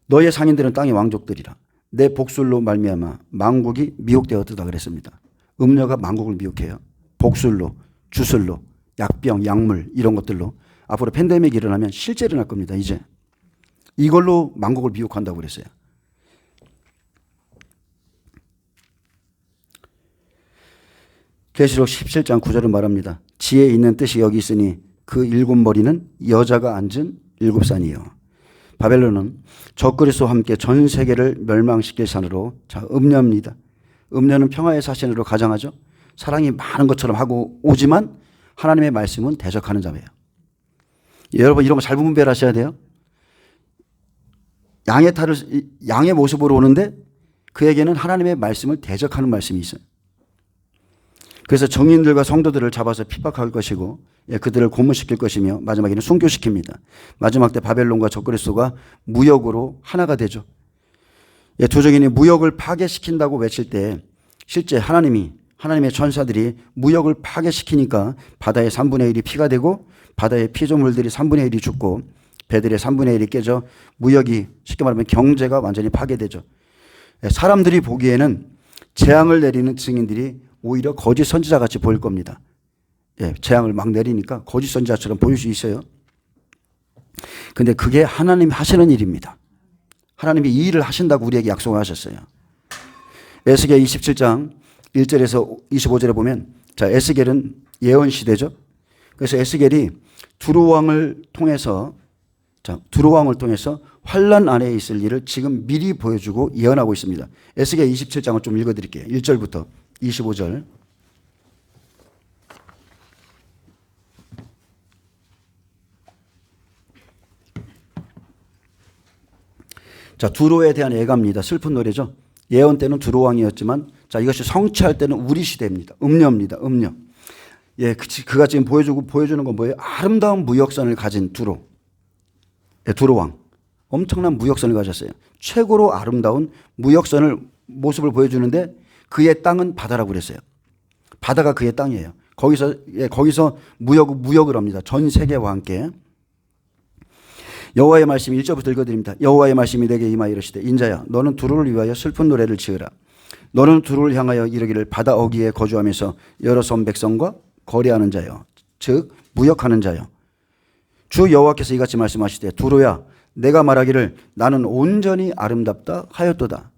너의 상인들은 땅의 왕족들이라 내 복술로 말미암아 만국이 미혹되었다 그랬습니다. 음녀가 만국을 미혹해요. 복술로, 주술로, 약병, 약물 이런 것들로 앞으로 팬데믹이 일어나면 실제 일어날 겁니다. 이제 이걸로 만국을 미혹한다고 그랬어요. 계시록 17장 9절은 말합니다. 지혜 있는 뜻이 여기 있으니 그 일곱 머리는 여자가 앉은 일곱 산이요. 바벨론은 적그리스도와 함께 전 세계를 멸망시킬 산으로 음녀입니다. 음녀는 평화의 사신으로 가장하죠. 사랑이 많은 것처럼 하고 오지만 하나님의 말씀은 대적하는 자예요. 여러분 이런 거 잘 분별하셔야 돼요. 양의 모습으로 오는데 그에게는 하나님의 말씀을 대적하는 말씀이 있어요. 그래서 정인들과 성도들을 잡아서 핍박할 것이고 그들을 고문시킬 것이며 마지막에는 순교시킵니다. 마지막 때 바벨론과 적그리스도가 무역으로 하나가 되죠. 두 증인이 무역을 파괴시킨다고 외칠 때 실제 하나님의 천사들이 무역을 파괴시키니까 바다의 3분의 1이 피가 되고 바다의 피조물들이 3분의 1이 죽고 배들의 3분의 1이 깨져 무역이 쉽게 말하면 경제가 완전히 파괴되죠. 사람들이 보기에는 재앙을 내리는 증인들이 오히려 거짓 선지자 같이 보일 겁니다. 재앙을 막 내리니까 거짓 선지자처럼 보일 수 있어요. 근데 그게 하나님 하시는 일입니다. 하나님이 이 일을 하신다고 우리에게 약속을 하셨어요. 에스겔 27장 1절에서 25절에 보면 에스겔은 예언 시대죠. 그래서 에스겔이 두로왕을 통해서 환란 안에 있을 일을 지금 미리 보여주고 예언하고 있습니다. 에스겔 27장을 좀 읽어드릴게요. 1절부터 25절. 두로에 대한 예가입니다. 슬픈 노래죠. 예언 때는 두로왕이었지만 이것이 성취할 때는 우리 시대입니다. 음녀입니다. 음녀. 그가 지금 보여주는 건 뭐예요? 아름다운 무역선을 가진 두로왕. 엄청난 무역선을 가졌어요. 최고로 아름다운 무역선을 모습을 보여주는데 그의 땅은 바다라고 그랬어요. 바다가 그의 땅이에요. 거기서 무역을 합니다. 전 세계와 함께. 여호와의 말씀이 1절부터 읽어드립니다. 여호와의 말씀이 내게 임하여 이르시되 인자야 너는 두루를 위하여 슬픈 노래를 지으라. 너는 두루를 향하여 이르기를 바다 어귀에 거주하면서 여러 섬 백성과 거래하는 자여 즉 무역하는 자여 주 여호와께서 이같이 말씀하시되 두루야 내가 말하기를 나는 온전히 아름답다 하였도다.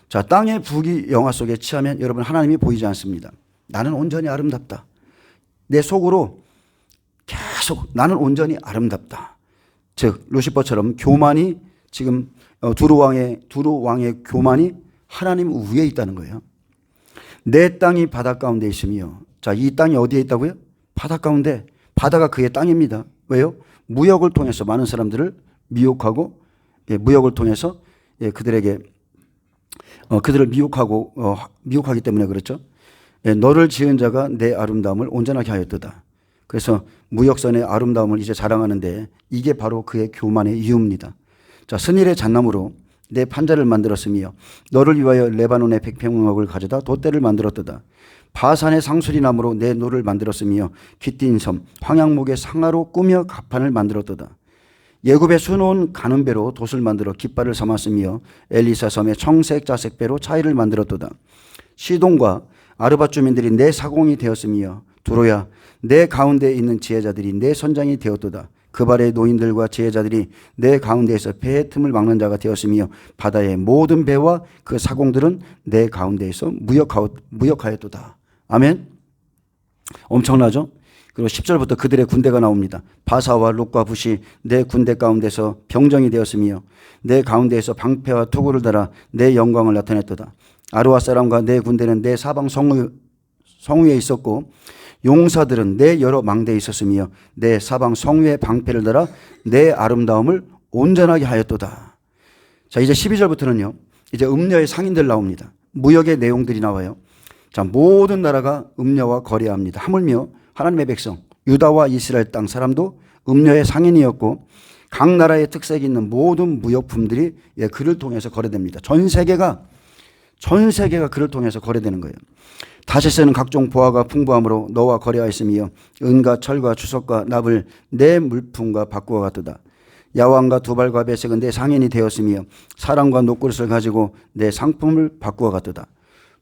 자, 땅의 부귀 영화 속에 취하면 여러분 하나님이 보이지 않습니다. 나는 온전히 아름답다. 내 속으로 계속 나는 온전히 아름답다. 즉 루시퍼처럼 교만이 지금 두루 왕의 교만이 하나님 위에 있다는 거예요. 내 땅이 바다 가운데 있으며 자, 이 땅이 어디에 있다고요? 바다 가운데. 바다가 그의 땅입니다. 왜요? 무역을 통해서 많은 사람들을 미혹하고 무역을 통해서 그들에게 그들을 미혹하기 때문에 그렇죠. 너를 지은 자가 내 아름다움을 온전하게 하였도다. 그래서 무역선의 아름다움을 이제 자랑하는데 이게 바로 그의 교만의 이유입니다. 자, 스닐의 잣나무로 내 판자를 만들었으며 너를 위하여 레바논의 백평목을 가져다 돛대를 만들었도다. 바산의 상수리나무로 내 노를 만들었으며 깃딘 섬 황양목의 상아로 꾸며 가판을 만들었도다. 예굽의 수놓은 가는 배로 돛을 만들어 깃발을 삼았으며 엘리사 섬의 청색 자색 배로 차이를 만들었도다. 시돈과 아르밧 주민들이 내 사공이 되었으며 두로야 내 가운데 있는 지혜자들이 내 선장이 되었도다. 그발의 노인들과 지혜자들이 내 가운데에서 배의 틈을 막는 자가 되었으며 바다의 모든 배와 그 사공들은 내 가운데에서 무역하였도다. 아멘. 엄청나죠? 그리고 10절부터 그들의 군대가 나옵니다. 바사와 룩과 붓이 내 군대 가운데서 병정이 되었으며 내 가운데에서 방패와 투구를 달아 내 영광을 나타냈도다. 아르와 사람과 내 군대는 내 사방 성위에 있었고 용사들은 내 여러 망대에 있었으며 내 사방 성위에 방패를 달아 내 아름다움을 온전하게 하였도다. 자, 이제 12절부터는요. 이제 음녀의 상인들 나옵니다. 무역의 내용들이 나와요. 자, 모든 나라가 음녀와 거래합니다. 하물며 하나님의 백성 유다와 이스라엘 땅 사람도 음녀의 상인이었고 각 나라의 특색이 있는 모든 무역품들이 그를 통해서 거래됩니다. 전 세계가 그를 통해서 거래되는 거예요. 다시스는 각종 보화가 풍부함으로 너와 거래하였으며 은과 철과 주석과 납을 내 물품과 바꾸어 갔도다. 야왕과 두발과 배색은 내 상인이 되었으며 사람과 녹그릇을 가지고 내 상품을 바꾸어 갔도다.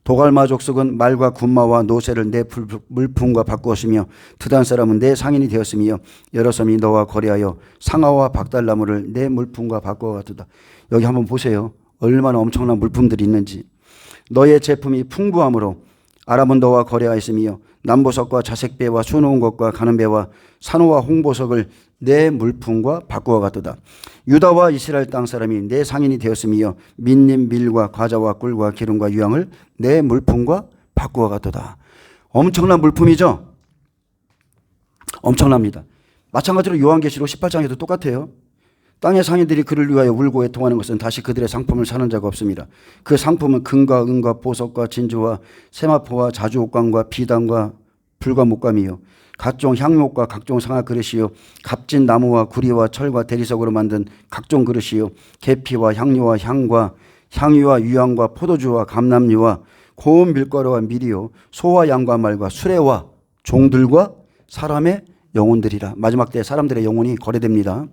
도갈마 족속은 말과 군마와 노새를 내 물품과 바꾸었으며 드단 사람은 내 상인이 되었으며 여러 섬이 너와 거래하여 상아와 박달나무를 내 물품과 바꾸어 갔도다. 여기 한번 보세요. 얼마나 엄청난 물품들이 있는지. 너의 제품이 풍부함으로 아람은 너와 거래하였으며 남보석과 자색배와 수놓은 것과 가는 배와 산호와 홍보석을 내 물품과 바꾸어 갔도다. 유다와 이스라엘 땅 사람이 내 상인이 되었으며 민님 밀과 과자와 꿀과 기름과 유향을 내 물품과 바꾸어 갔도다. 엄청난 물품이죠. 엄청납니다. 마찬가지로 요한계시록 18장에도 똑같아요. 땅의 상인들이 그를 위하여 울고 애통하는 것은 다시 그들의 상품을 사는 자가 없습니다. 그 상품은 금과 은과 보석과 진주와 세마포와 자주옥광과 비단과 불과 목감이요 각종 향목과 각종 상아 그릇이요 값진 나무와 구리와 철과 대리석으로 만든 각종 그릇이요 계피와 향료와 향과 향유와 유향과 포도주와 감람류와 고운 밀가루와 밀이요 소와 양과 말과 수레와 종들과 사람의 영혼들이라. 마지막 때 사람들의 영혼이 거래됩니다.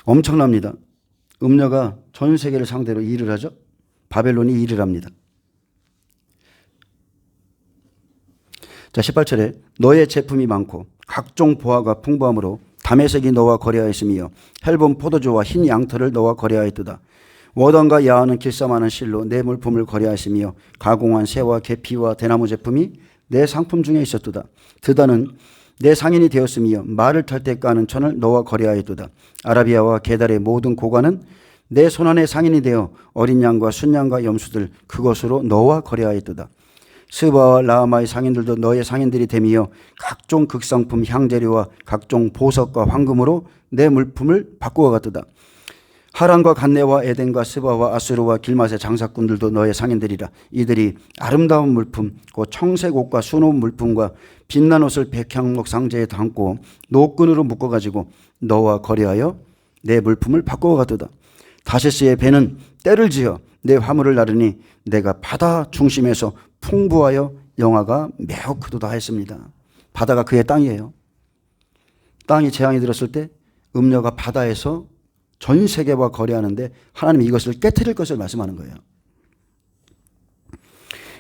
엄청납니다. 음녀가 전 세계를 상대로 일을 하죠. 바벨론이 일을 합니다. 자, 18절에 너의 제품이 많고 각종 보화가 풍부함으로 다메섹이 너와 거래하였으며 헬본 포도주와 흰 양털을 너와 거래하였도다. 워던과 야하는 길쌈하는 실로 내 물품을 거래하였으며 가공한 새와 계피와 대나무 제품이 내 상품 중에 있었도다. 드다는 내 상인이 되었으며 말을 탈 때 까는 천을 너와 거래하였도다. 아라비아와 게달의 모든 고관은 내 손안의 상인이 되어 어린 양과 순양과 염소들 그것으로 너와 거래하였도다. 스바와 라마의 상인들도 너의 상인들이 되며 각종 극상품 향재료와 각종 보석과 황금으로 내 물품을 바꾸어 갔도다. 하란과 간네와 에덴과 스바와 아수르와 길맛의 장사꾼들도 너의 상인들이라. 이들이 아름다운 물품 곧 청색 옷과 수놓은 물품과 빛난 옷을 백향목 상자에 담고 노끈으로 묶어가지고 너와 거래하여 내 물품을 바꾸어 갔도다. 다시스의 배는 때를 지어 내 화물을 나르니 내가 바다 중심에서 풍부하여 영하가 매우 크도다 했습니다. 바다가 그의 땅이에요. 땅이 재앙이 들었을 때 음녀가 바다에서 전 세계와 거래하는데 하나님이 이것을 깨트릴 것을 말씀하는 거예요.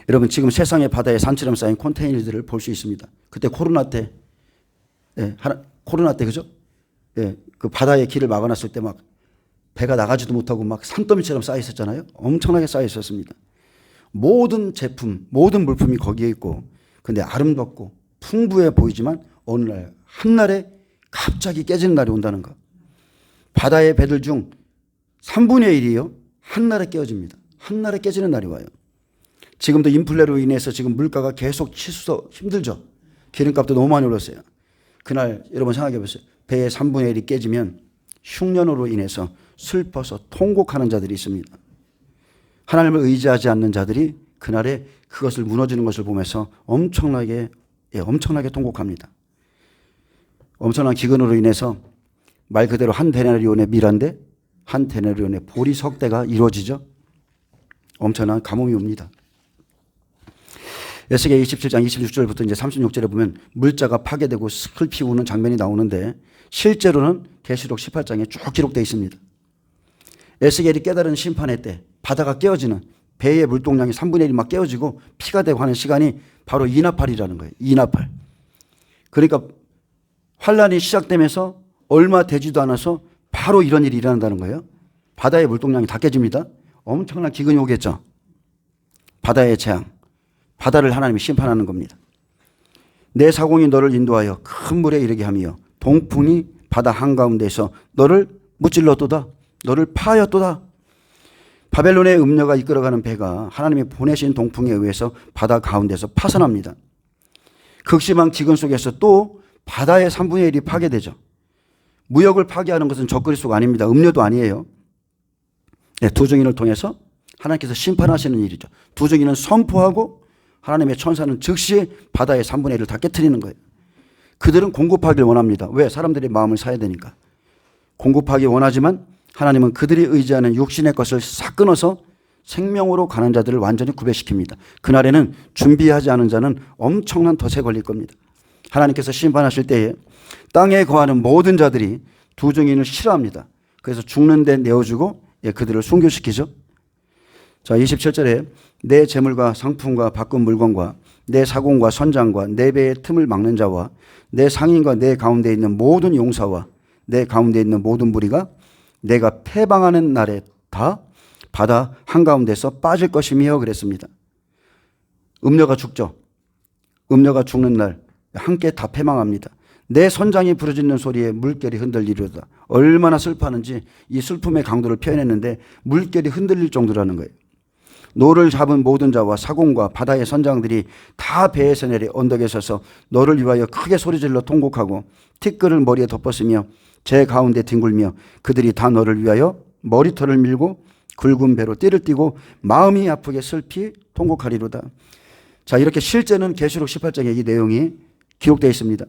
여러분 지금 세상의 바다에 산처럼 쌓인 컨테이너들을 볼 수 있습니다. 그때 코로나 때, 코로나 때 그죠? 그 바다의 길을 막아놨을 때 막 배가 나가지도 못하고 막 산더미처럼 쌓여 있었잖아요. 엄청나게 쌓여 있었습니다. 모든 제품, 모든 물품이 거기에 있고, 근데 아름답고 풍부해 보이지만 어느 날 한날에 갑자기 깨지는 날이 온다는 거. 바다의 배들 중 3분의 1이요 한날에 깨어집니다. 한날에 깨지는 날이 와요. 지금도 인플레로 인해서 지금 물가가 계속 치솟아 힘들죠. 기름값도 너무 많이 올랐어요. 그날 여러분 생각해 보세요. 배의 3분의 1이 깨지면 흉년으로 인해서 슬퍼서 통곡하는 자들이 있습니다. 하나님을 의지하지 않는 자들이 그날에 그것을 무너지는 것을 보면서 엄청나게 통곡합니다. 엄청난 기근으로 인해서 말 그대로 한 데나리온의 밀한데 한 데나리온의 보리석대가 이루어지죠. 엄청난 가뭄이 옵니다. 에스겔 27장 26절부터 이제 36절에 보면 물자가 파괴되고 슬피 우는 장면이 나오는데 실제로는 계시록 18장에 쭉 기록되어 있습니다. 에스겔이 깨달은 심판의 때 바다가 깨어지는 배의 물동량이 3분의 1이 막 깨어지고 피가 되고 하는 시간이 바로 이나팔이라는 거예요. 이나팔. 그러니까 환란이 시작되면서 얼마 되지도 않아서 바로 이런 일이 일어난다는 거예요. 바다의 물동량이 다 깨집니다. 엄청난 기근이 오겠죠. 바다의 재앙. 바다를 하나님이 심판하는 겁니다. 내 사공이 너를 인도하여 큰 물에 이르게 하며 동풍이 바다 한가운데서 너를 무찔렀도다. 너를 파하였도다. 바벨론의 음녀가 이끌어가는 배가 하나님이 보내신 동풍에 의해서 바다 가운데서 파산합니다. 극심한 기근 속에서 또 바다의 3분의 1이 파괴되죠. 무역을 파괴하는 것은 적그리스도가 아닙니다. 음녀도 아니에요. 두중인을 통해서 하나님께서 심판하시는 일이죠. 두중인은 선포하고 하나님의 천사는 즉시 바다의 3분의 1을 다 깨트리는 거예요. 그들은 공급하길 원합니다. 왜? 사람들의 마음을 사야 되니까. 공급하기 원하지만 하나님은 그들이 의지하는 육신의 것을 싹 끊어서 생명으로 가는 자들을 완전히 구별시킵니다. 그날에는 준비하지 않은 자는 엄청난 덫에 걸릴 겁니다. 하나님께서 심판하실 때에 땅에 거하는 모든 자들이 두중인을 싫어합니다. 그래서 죽는 데 내어주고 그들을 순교시키죠. 자, 27절에 내 재물과 상품과 바꾼 물건과 내 사공과 선장과 내 배의 틈을 막는 자와 내 상인과 내 가운데 있는 모든 용사와 내 가운데 있는 모든 무리가 내가 패방하는 날에 다 바다 한가운데서 빠질 것이며 그랬습니다. 음녀가 죽죠. 음녀가 죽는 날 함께 다 패망합니다. 내 선장이 부르짖는 소리에 물결이 흔들리려다. 얼마나 슬퍼하는지 이 슬픔의 강도를 표현했는데 물결이 흔들릴 정도라는 거예요. 노를 잡은 모든 자와 사공과 바다의 선장들이 다 배에서 내려 언덕에 서서 너를 위하여 크게 소리질러 통곡하고 티끌을 머리에 덮었으며 제 가운데 뒹굴며 그들이 다 너를 위하여 머리털을 밀고 굵은 배로 띠를 띠고 마음이 아프게 슬피 통곡하리로다. 자, 이렇게 실제는 계시록 18장에 이 내용이 기록되어 있습니다.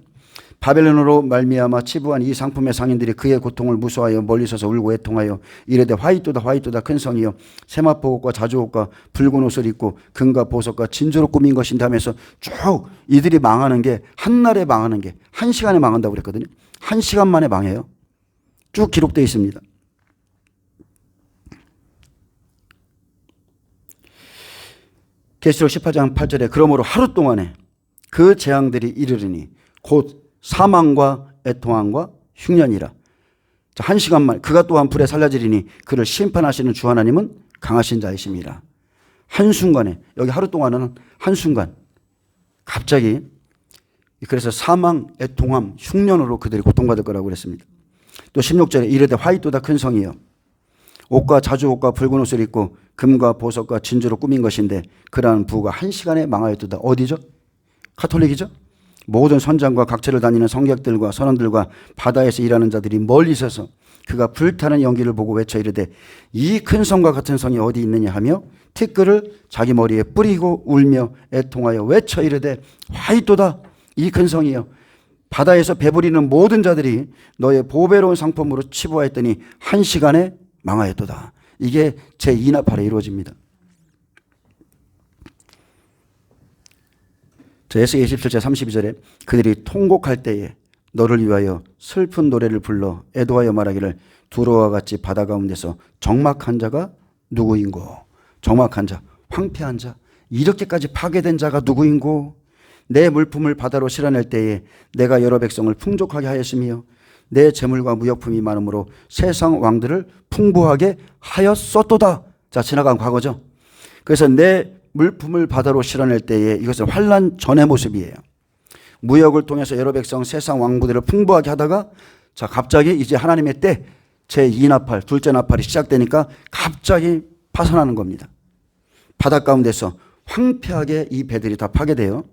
바벨론으로 말미암아 치부한 이 상품의 상인들이 그의 고통을 무서워하여 멀리 서서 울고 애통하여 이르되 화이토다 큰 성이여 세마포 옷과 자주 옷과 붉은 옷을 입고 금과 보석과 진주로 꾸민 것인다 하면서 쭉 이들이 망하는 게 한날에 망하는 게 한 시간에 망한다고 그랬거든요. 한 시간 만에 망해요. 쭉 기록되어 있습니다. 계시록 18장 8절에 그러므로 하루 동안에 그 재앙들이 이르르니 곧 사망과 애통함과 흉년이라. 자, 한 시간만 그가 또한 불에 살라지리니 그를 심판하시는 주 하나님은 강하신 자이심이라. 한순간에 여기 하루 동안은 한순간 갑자기 그래서 사망, 애통함, 흉년으로 그들이 고통받을 거라고 그랬습니다. 또 16절에 이르되 화이토다 큰 성이여 옷과 자주 옷과 붉은 옷을 입고 금과 보석과 진주로 꾸민 것인데 그러한 부가 한 시간에 망하였도다. 어디죠? 가톨릭이죠? 모든 선장과 각처를 다니는 성객들과 선원들과 바다에서 일하는 자들이 멀리 서서 그가 불타는 연기를 보고 외쳐 이르되 이 큰 성과 같은 성이 어디 있느냐 하며 티끌을 자기 머리에 뿌리고 울며 애통하여 외쳐 이르되 화이토다 이 큰 성이여 바다에서 배부리는 모든 자들이 너의 보배로운 상품으로 치부하였더니 한 시간에 망하였도다. 이게 제2나팔에 이루어집니다. 에스겔 27장 32절에 그들이 통곡할 때에 너를 위하여 슬픈 노래를 불러 애도하여 말하기를 두로와 같이 바다 가운데서 적막한 자가 누구인고. 적막한 자, 황폐한 자, 이렇게까지 파괴된 자가 누구인고. 내 물품을 바다로 실어낼 때에 내가 여러 백성을 풍족하게 하였으며 내 재물과 무역품이 많으므로 세상 왕들을 풍부하게 하였었도다. 자, 지나간 과거죠. 그래서 내 물품을 바다로 실어낼 때에 이것은 환난 전의 모습이에요. 무역을 통해서 여러 백성 세상 왕부들을 풍부하게 하다가 자, 갑자기 이제 하나님의 때 제2나팔, 둘째 나팔이 시작되니까 갑자기 파산하는 겁니다. 바다 가운데서 황폐하게 이 배들이 다 파괴돼요.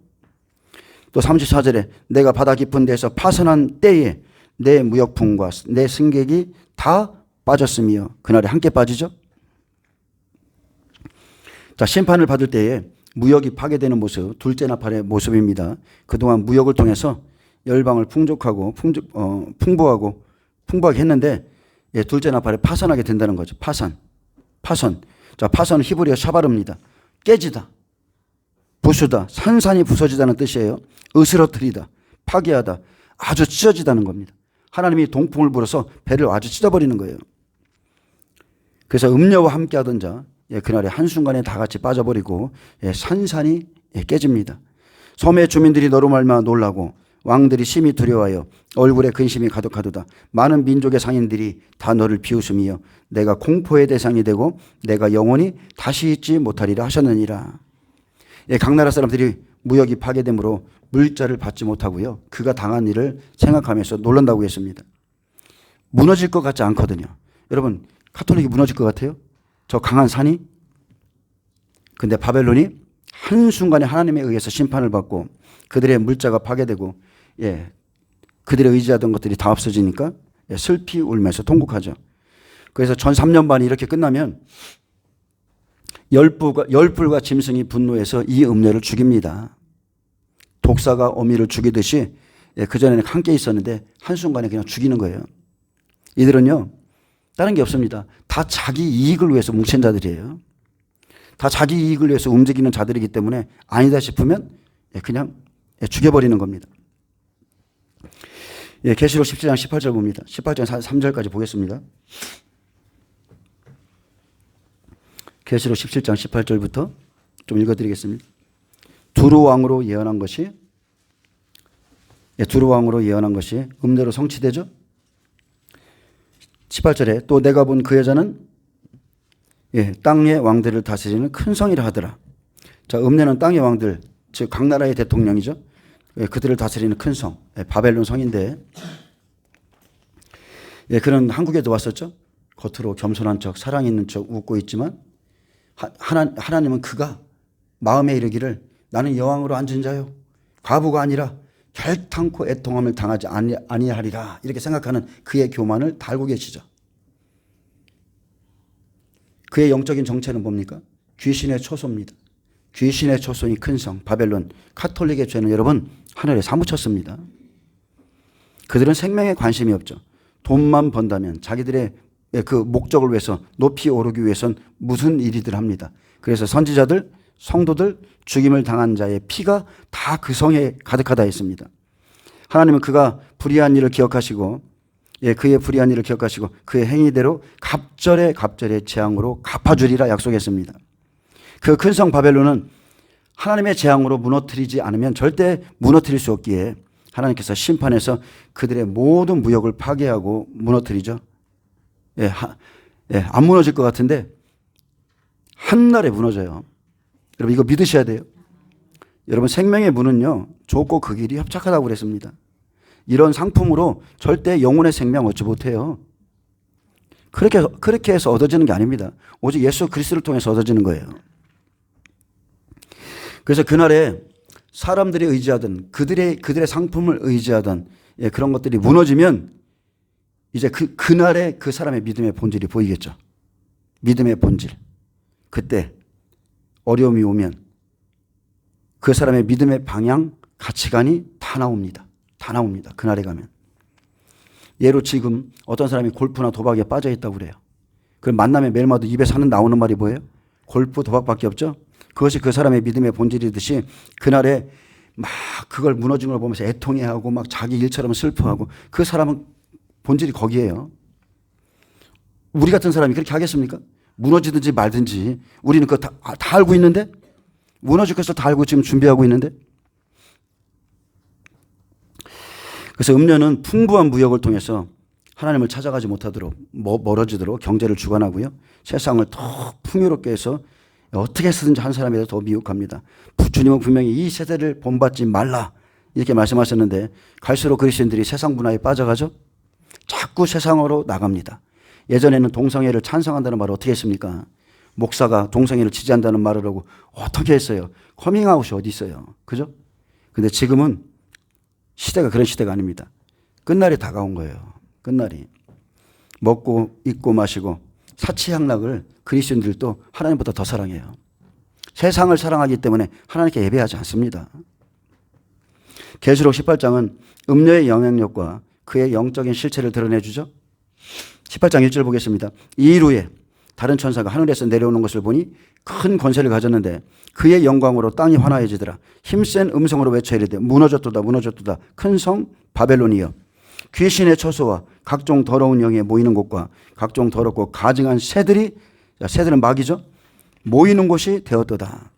또 34절에 내가 바다 깊은 데서 파산한 때에 내 무역품과 내 승객이 다 빠졌으며, 그날에 함께 빠지죠. 자, 심판을 받을 때에 무역이 파괴되는 모습, 둘째 나팔의 모습입니다. 그동안 무역을 통해서 열방을 풍부하게 했는데 둘째 나팔에 파산하게 된다는 거죠. 파산. 자, 파산은 히브리어 샤바르입니다. 깨지다, 부수다, 산산이 부서지다는 뜻이에요. 으스러뜨리다, 파괴하다, 아주 찢어지다는 겁니다. 하나님이 동풍을 불어서 배를 아주 찢어버리는 거예요. 그래서 음녀와 함께 하던 자, 그날에 한순간에 다 같이 빠져버리고 산산이 깨집니다. 섬의 주민들이 너로 말미암아 놀라고 왕들이 심히 두려워하여 얼굴에 근심이 가득하도다. 많은 민족의 상인들이 다 너를 비웃으며 내가 공포의 대상이 되고 내가 영원히 다시 잊지 못하리라 하셨느니라. 각 나라 사람들이 무역이 파괴되므로 물자를 받지 못하고요, 그가 당한 일을 생각하면서 놀란다고 했습니다. 무너질 것 같지 않거든요. 여러분, 카톨릭이 무너질 것 같아요? 저 강한 산이? 근데 바벨론이 한순간에 하나님에 의해서 심판을 받고 그들의 물자가 파괴되고 그들의 의지하던 것들이 다 없어지니까 슬피 울면서 통곡하죠. 그래서 전 3년 반이 이렇게 끝나면 열불과 짐승이 분노해서 이 음녀를 죽입니다. 독사가 어미를 죽이듯이 그전에는 함께 있었는데 한순간에 그냥 죽이는 거예요. 이들은요, 다른 게 없습니다. 다 자기 이익을 위해서 뭉친 자들이에요. 다 자기 이익을 위해서 움직이는 자들이기 때문에 아니다 싶으면 그냥 죽여버리는 겁니다. 계시록 17장 18절 봅니다. 18장 3절까지 보겠습니다. 계시록 17장 18절부터 좀 읽어드리겠습니다. 두루 왕으로 예언한 것이 음대로 성취되죠. 18절에 또 내가 본 그 여자는 땅의 왕들을 다스리는 큰 성이라 하더라. 자, 음녀는 땅의 왕들, 즉 각 나라의 대통령이죠. 그들을 다스리는 큰 성, 바벨론 성인데, 그는 한국에도 왔었죠. 겉으로 겸손한 척, 사랑 있는 척 웃고 있지만 하나님은 그가 마음에 이르기를 나는 여왕으로 앉은 자요, 과부가 아니라 결탄코 애통함을 당하지 아니하리라, 이렇게 생각하는 그의 교만을 다 알고 계시죠. 그의 영적인 정체는 뭡니까? 귀신의 초소입니다. 귀신의 초소인 큰 성 바벨론, 카톨릭의 죄는 여러분 하늘에 사무쳤습니다. 그들은 생명에 관심이 없죠. 돈만 번다면 자기들의 그 목적을 위해서, 높이 오르기 위해선 무슨 일이들 합니다. 그래서 선지자들, 성도들, 죽임을 당한 자의 피가 다 그 성에 가득하다 했습니다. 하나님은 그가 불의한 일을 기억하시고, 그의 불의한 일을 기억하시고 그의 행위대로 갑절의 재앙으로 갚아주리라 약속했습니다. 그 큰 성 바벨론은 하나님의 재앙으로 무너뜨리지 않으면 절대 무너뜨릴 수 없기에 하나님께서 심판해서 그들의 모든 무역을 파괴하고 무너뜨리죠. 안 무너질 것 같은데 한날에 무너져요. 여러분, 이거 믿으셔야 돼요. 여러분, 생명의 문은요, 좁고 그 길이 협착하다고 그랬습니다. 이런 상품으로 절대 영혼의 생명 얻지 못해요. 그렇게 해서 얻어지는 게 아닙니다. 오직 예수 그리스도를 통해서 얻어지는 거예요. 그래서 그날에 사람들이 의지하던 그들의 상품을 의지하던 그런 것들이 무너지면 이제 그날에 그 사람의 믿음의 본질이 보이겠죠. 믿음의 본질. 그때 어려움이 오면 그 사람의 믿음의 방향, 가치관이 다 나옵니다. 다 나옵니다. 그날에 가면. 예로 지금 어떤 사람이 골프나 도박에 빠져 있다고 그래요. 그 만남에 매일마다 입에서 나오는 말이 뭐예요? 골프, 도박밖에 없죠. 그것이 그 사람의 믿음의 본질이듯이 그날에 막 그걸 무너진 걸 보면서 애통해하고 막 자기 일처럼 슬퍼하고 그 사람은 본질이 거기에요. 우리 같은 사람이 그렇게 하겠습니까? 무너지든지 말든지 우리는 그거 다 알고 있는데 무너질 것을 다 알고 지금 준비하고 있는데 그래서 음료는 풍부한 무역을 통해서 하나님을 찾아가지 못하도록 멀어지도록 경제를 주관하고요. 세상을 더 풍요롭게 해서 어떻게 해서든지 한 사람이라도 더 미혹합니다. 주님은 분명히 이 세대를 본받지 말라 이렇게 말씀하셨는데 갈수록 그리스도인들이 세상 문화에 빠져가죠. 자꾸 세상으로 나갑니다. 예전에는 동성애를 찬성한다는 말을 어떻게 했습니까? 목사가 동성애를 지지한다는 말을 하고 어떻게 했어요? 커밍아웃이 어디 있어요? 그죠? 근데 지금은 시대가 그런 시대가 아닙니다. 끝날이 다가온 거예요. 끝날이. 먹고 입고 마시고 사치향락을 그리스도인들도 하나님보다 더 사랑해요. 세상을 사랑하기 때문에 하나님께 예배하지 않습니다. 계시록 18장은 음료의 영향력과 그의 영적인 실체를 드러내주죠. 18장 1절 보겠습니다. 이 일 후에 다른 천사가 하늘에서 내려오는 것을 보니 큰 권세를 가졌는데 그의 영광으로 땅이 환화해지더라. 힘센 음성으로 외쳐 이르되 무너졌도다 무너졌도다 큰 성 바벨론이여 귀신의 처소와 각종 더러운 영에 모이는 곳과 각종 더럽고 가증한 새들이 새들은 마귀죠. 모이는 곳이 되었도다.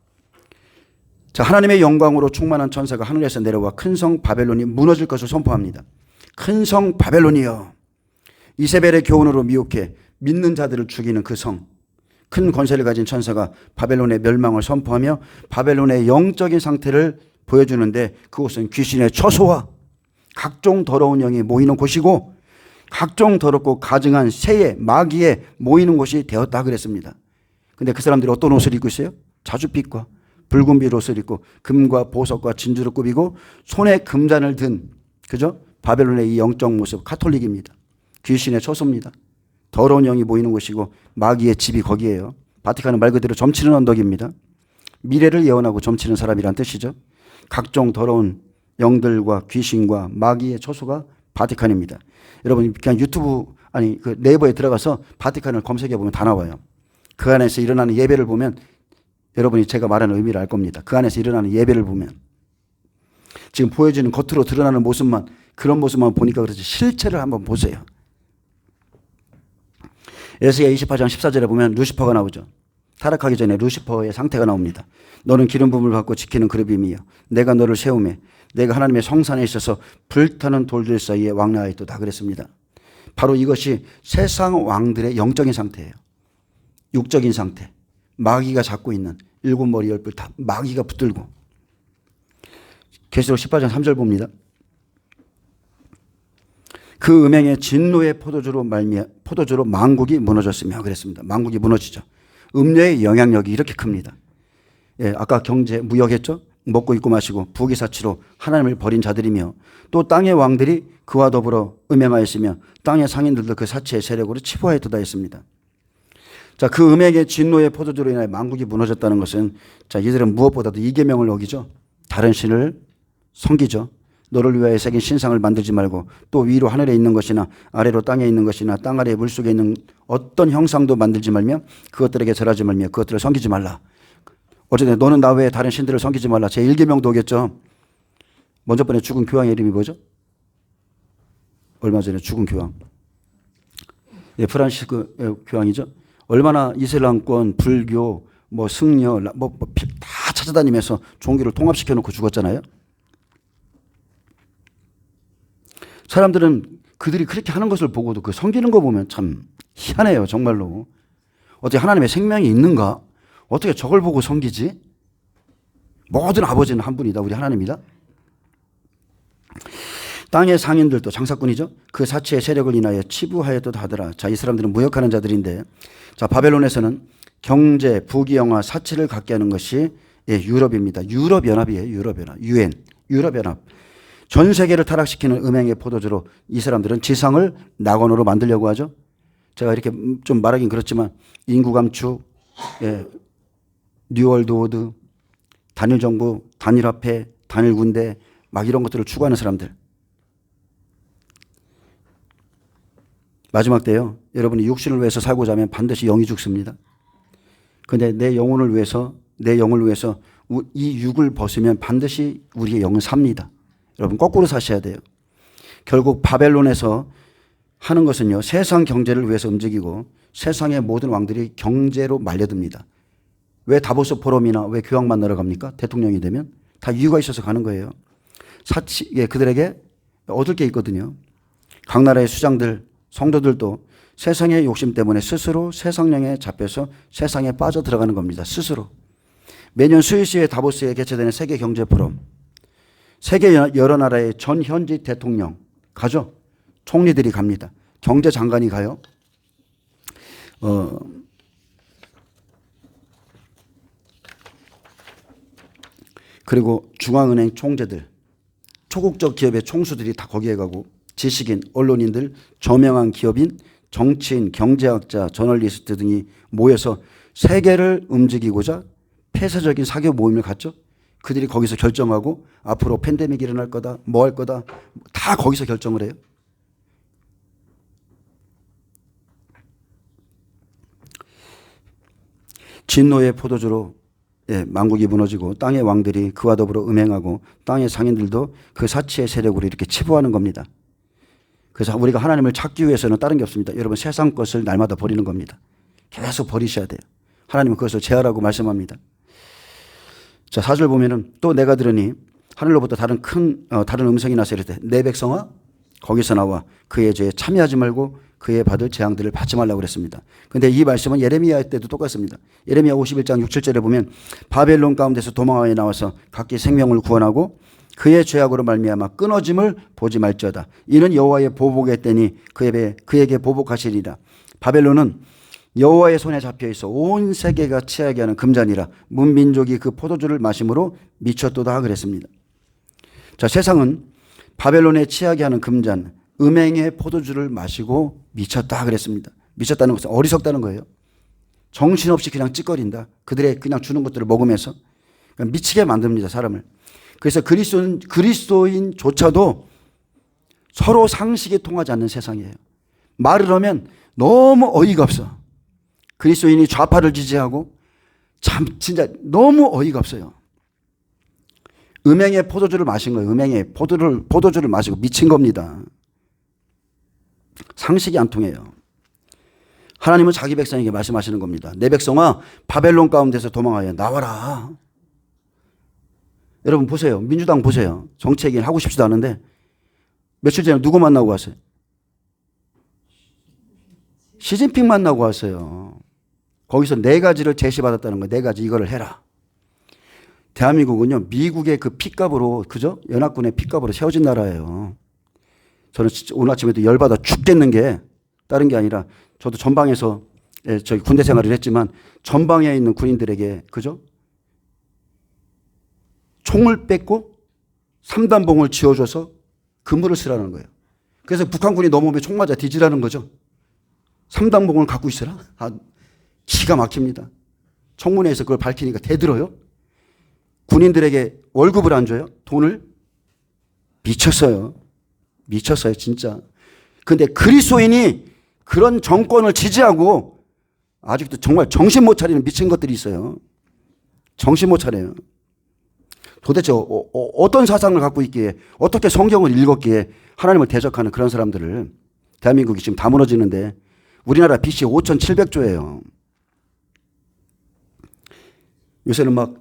자, 하나님의 영광으로 충만한 천사가 하늘에서 내려와 큰 성 바벨론이 무너질 것을 선포합니다. 큰 성 바벨론이여 이세벨의 교훈으로 미혹해 믿는 자들을 죽이는 그 성. 큰 권세를 가진 천사가 바벨론의 멸망을 선포하며 바벨론의 영적인 상태를 보여주는데 그곳은 귀신의 처소와 각종 더러운 영이 모이는 곳이고 각종 더럽고 가증한 새의 마귀에 모이는 곳이 되었다 그랬습니다. 근데 그 사람들이 어떤 옷을 입고 있어요? 자줏빛과 붉은빛 옷을 입고 금과 보석과 진주를 꾸미고 손에 금잔을 든 그죠? 바벨론의 이 영적 모습 가톨릭입니다. 귀신의 처소입니다. 더러운 영이 모이는 곳이고 마귀의 집이 거기에요. 바티칸은 말 그대로 점치는 언덕입니다. 미래를 예언하고 점치는 사람이란 뜻이죠. 각종 더러운 영들과 귀신과 마귀의 처소가 바티칸입니다. 여러분 그냥 유튜브 그 네이버에 들어가서 바티칸을 검색해 보면 다 나와요. 그 안에서 일어나는 예배를 보면 여러분이 제가 말하는 의미를 알 겁니다. 그 안에서 일어나는 예배를 보면 지금 보여지는 겉으로 드러나는 모습만 그런 모습만 보니까 그렇지 실체를 한번 보세요. 에스겔 28장 14절에 보면 루시퍼가 나오죠. 타락하기 전에 루시퍼의 상태가 나옵니다. 너는 기름 부음을 받고 지키는 그룹임이여 내가 너를 세우매 내가 하나님의 성산에 있어서 불타는 돌들 사이에 왕래하였도다 그랬습니다. 바로 이것이 세상 왕들의 영적인 상태예요. 육적인 상태. 마귀가 잡고 있는 일곱 머리 열불 다 마귀가 붙들고. 계시록 18장 3절 봅니다. 그 음행의 진노의 포도주로 만국이 무너졌으며 그랬습니다. 만국이 무너지죠. 음료의 영향력이 이렇게 큽니다. 예, 아까 경제, 무역했죠. 먹고 입고 마시고 부귀사치로 하나님을 버린 자들이며 또 땅의 왕들이 그와 더불어 음행하였으며 땅의 상인들도 그 사치의 세력으로 치부하였도다 했습니다. 자, 그 음행의 진노의 포도주로 인하여 만국이 무너졌다는 것은 자, 이들은 무엇보다도 이계명을 어기죠. 다른 신을 섬기죠. 너를 위하여 새긴 신상을 만들지 말고 또 위로 하늘에 있는 것이나 아래로 땅에 있는 것이나 땅 아래 물속에 있는 어떤 형상도 만들지 말며 그것들에게 절하지 말며 그것들을 섬기지 말라. 어쨌든 너는 나 외에 다른 신들을 섬기지 말라. 제 1계명도 오겠죠. 먼저 번에 죽은 교황의 이름이 뭐죠? 얼마 전에 죽은 교황. 예, 프란시스코 교황이죠. 얼마나 이슬람권, 불교, 승려 다 찾아다니면서 종교를 통합시켜 놓고 죽었잖아요. 사람들은 그들이 그렇게 하는 것을 보고도 그 섬기는 거 보면 참 희한해요. 정말로. 어떻게 하나님의 생명이 있는가? 어떻게 저걸 보고 섬기지? 모든 아버지는 한 분이다. 우리 하나님이다. 땅의 상인들도 장사꾼이죠. 그 사치의 세력을 인하여 치부하였도 하더라. 자, 이 사람들은 무역하는 자들인데 자, 바벨론에서는 경제, 부귀영화, 사치를 갖게 하는 것이 유럽입니다. 유럽연합이에요. 유럽연합. UN. 유럽연합. 전 세계를 타락시키는 음행의 포도주로 이 사람들은 지상을 낙원으로 만들려고 하죠. 제가 이렇게 좀 말하긴 그렇지만 인구 감축, 뉴월드 오드, 단일 정부, 단일 화폐, 단일 군대 막 이런 것들을 추구하는 사람들. 마지막 때요. 여러분이 육신을 위해서 살고자 하면 반드시 영이 죽습니다. 그런데 내 영혼을 위해서 내 영을 위해서 이 육을 벗으면 반드시 우리의 영은 삽니다. 여러분 거꾸로 사셔야 돼요. 결국 바벨론에서 하는 것은요, 세상 경제를 위해서 움직이고 세상의 모든 왕들이 경제로 말려듭니다. 왜 다보스 포럼이나 왜 교황 만나러 갑니까? 대통령이 되면 다 이유가 있어서 가는 거예요. 그들에게 얻을 게 있거든요. 각 나라의 수장들, 성도들도 세상의 욕심 때문에 스스로 세상령에 잡혀서 세상에 빠져 들어가는 겁니다. 스스로. 매년 스위스의 다보스에 개최되는 세계 경제 포럼, 세계 여러 나라의 전 현지 대통령 가죠. 총리들이 갑니다. 경제장관이 가요. 그리고 중앙은행 총재들, 초국적 기업의 총수들이 다 거기에 가고 지식인, 언론인들, 저명한 기업인, 정치인, 경제학자, 저널리스트 등이 모여서 세계를 움직이고자 폐쇄적인 사교 모임을 갖죠. 그들이 거기서 결정하고 앞으로 팬데믹이 일어날 거다, 뭐 할 거다, 다 거기서 결정을 해요. 진노의 포도주로 만국이 무너지고 땅의 왕들이 그와 더불어 음행하고 땅의 상인들도 그 사치의 세력으로 이렇게 치부하는 겁니다. 그래서 우리가 하나님을 찾기 위해서는 다른 게 없습니다. 여러분 세상 것을 날마다 버리는 겁니다. 계속 버리셔야 돼요. 하나님은 그것을 제하라고 말씀합니다. 자, 4절 보면은 또 내가 들으니 하늘로부터 다른 음성이 나서 이르되 내 백성아 거기서 나와 그의 죄에 참여하지 말고 그의 받을 재앙들을 받지 말라고 그랬습니다. 그런데 이 말씀은 예레미야 때도 똑같습니다. 예레미야 51장 6, 7절에 보면 바벨론 가운데서 도망하여 나와서 각기 생명을 구원하고 그의 죄악으로 말미암아 끊어짐을 보지 말지어다. 이는 여호와의 보복의 때니 그에게 보복하시리라. 바벨론은 여호와의 손에 잡혀 있어 온 세계가 취하게 하는 금잔이라 문민족이 그 포도주를 마심으로 미쳤도다 그랬습니다. 자, 세상은 바벨론에 취하게 하는 금잔, 음행의 포도주를 마시고 미쳤다 그랬습니다. 미쳤다는 것은 어리석다는 거예요. 정신없이 그냥 찌꺼린다. 그들의 그냥 주는 것들을 먹으면서 미치게 만듭니다, 사람을. 그래서 그리스도인조차도 서로 상식이 통하지 않는 세상이에요. 말을 하면 너무 어이가 없어. 그리스도인이 좌파를 지지하고 참 진짜 너무 어이가 없어요. 음행의 포도주를 마신 거예요. 음행의 포도주를 마시고 미친 겁니다. 상식이 안 통해요. 하나님은 자기 백성에게 말씀하시는 겁니다. 내 백성아 바벨론 가운데서 도망하여 나와라. 여러분 보세요. 민주당 보세요. 정치 얘기는 하고 싶지도 않은데 며칠 전에 누구 만나고 왔어요? 시진핑 만나고 왔어요. 거기서 4가지를 제시받았다는 거예요. 4가지 이거를 해라. 대한민국은요, 미국의 그 핏값으로, 그죠? 연합군의 핏값으로 세워진 나라예요. 저는 진짜 오늘 아침에도 열받아 죽겠는 게 다른 게 아니라 저도 전방에서 저기 군대 생활을 했지만 전방에 있는 군인들에게, 그죠? 총을 뺏고 3단봉을 쥐어줘서 근무를 쓰라는 거예요. 그래서 북한군이 넘어오면 총 맞아 뒤지라는 거죠. 3단봉을 갖고 있어라? 기가 막힙니다. 청문회에서 그걸 밝히니까 대들어요. 군인들에게 월급을 안 줘요. 돈을. 미쳤어요. 미쳤어요, 진짜. 근데 그리스도인이 그런 정권을 지지하고 아직도 정말 정신 못 차리는 미친 것들이 있어요. 정신 못 차려요. 도대체 어떤 사상을 갖고 있기에, 어떻게 성경을 읽었기에 하나님을 대적하는 그런 사람들을. 대한민국이 지금 다 무너지는데 우리나라 빚이 5,700조예요. 요새는 막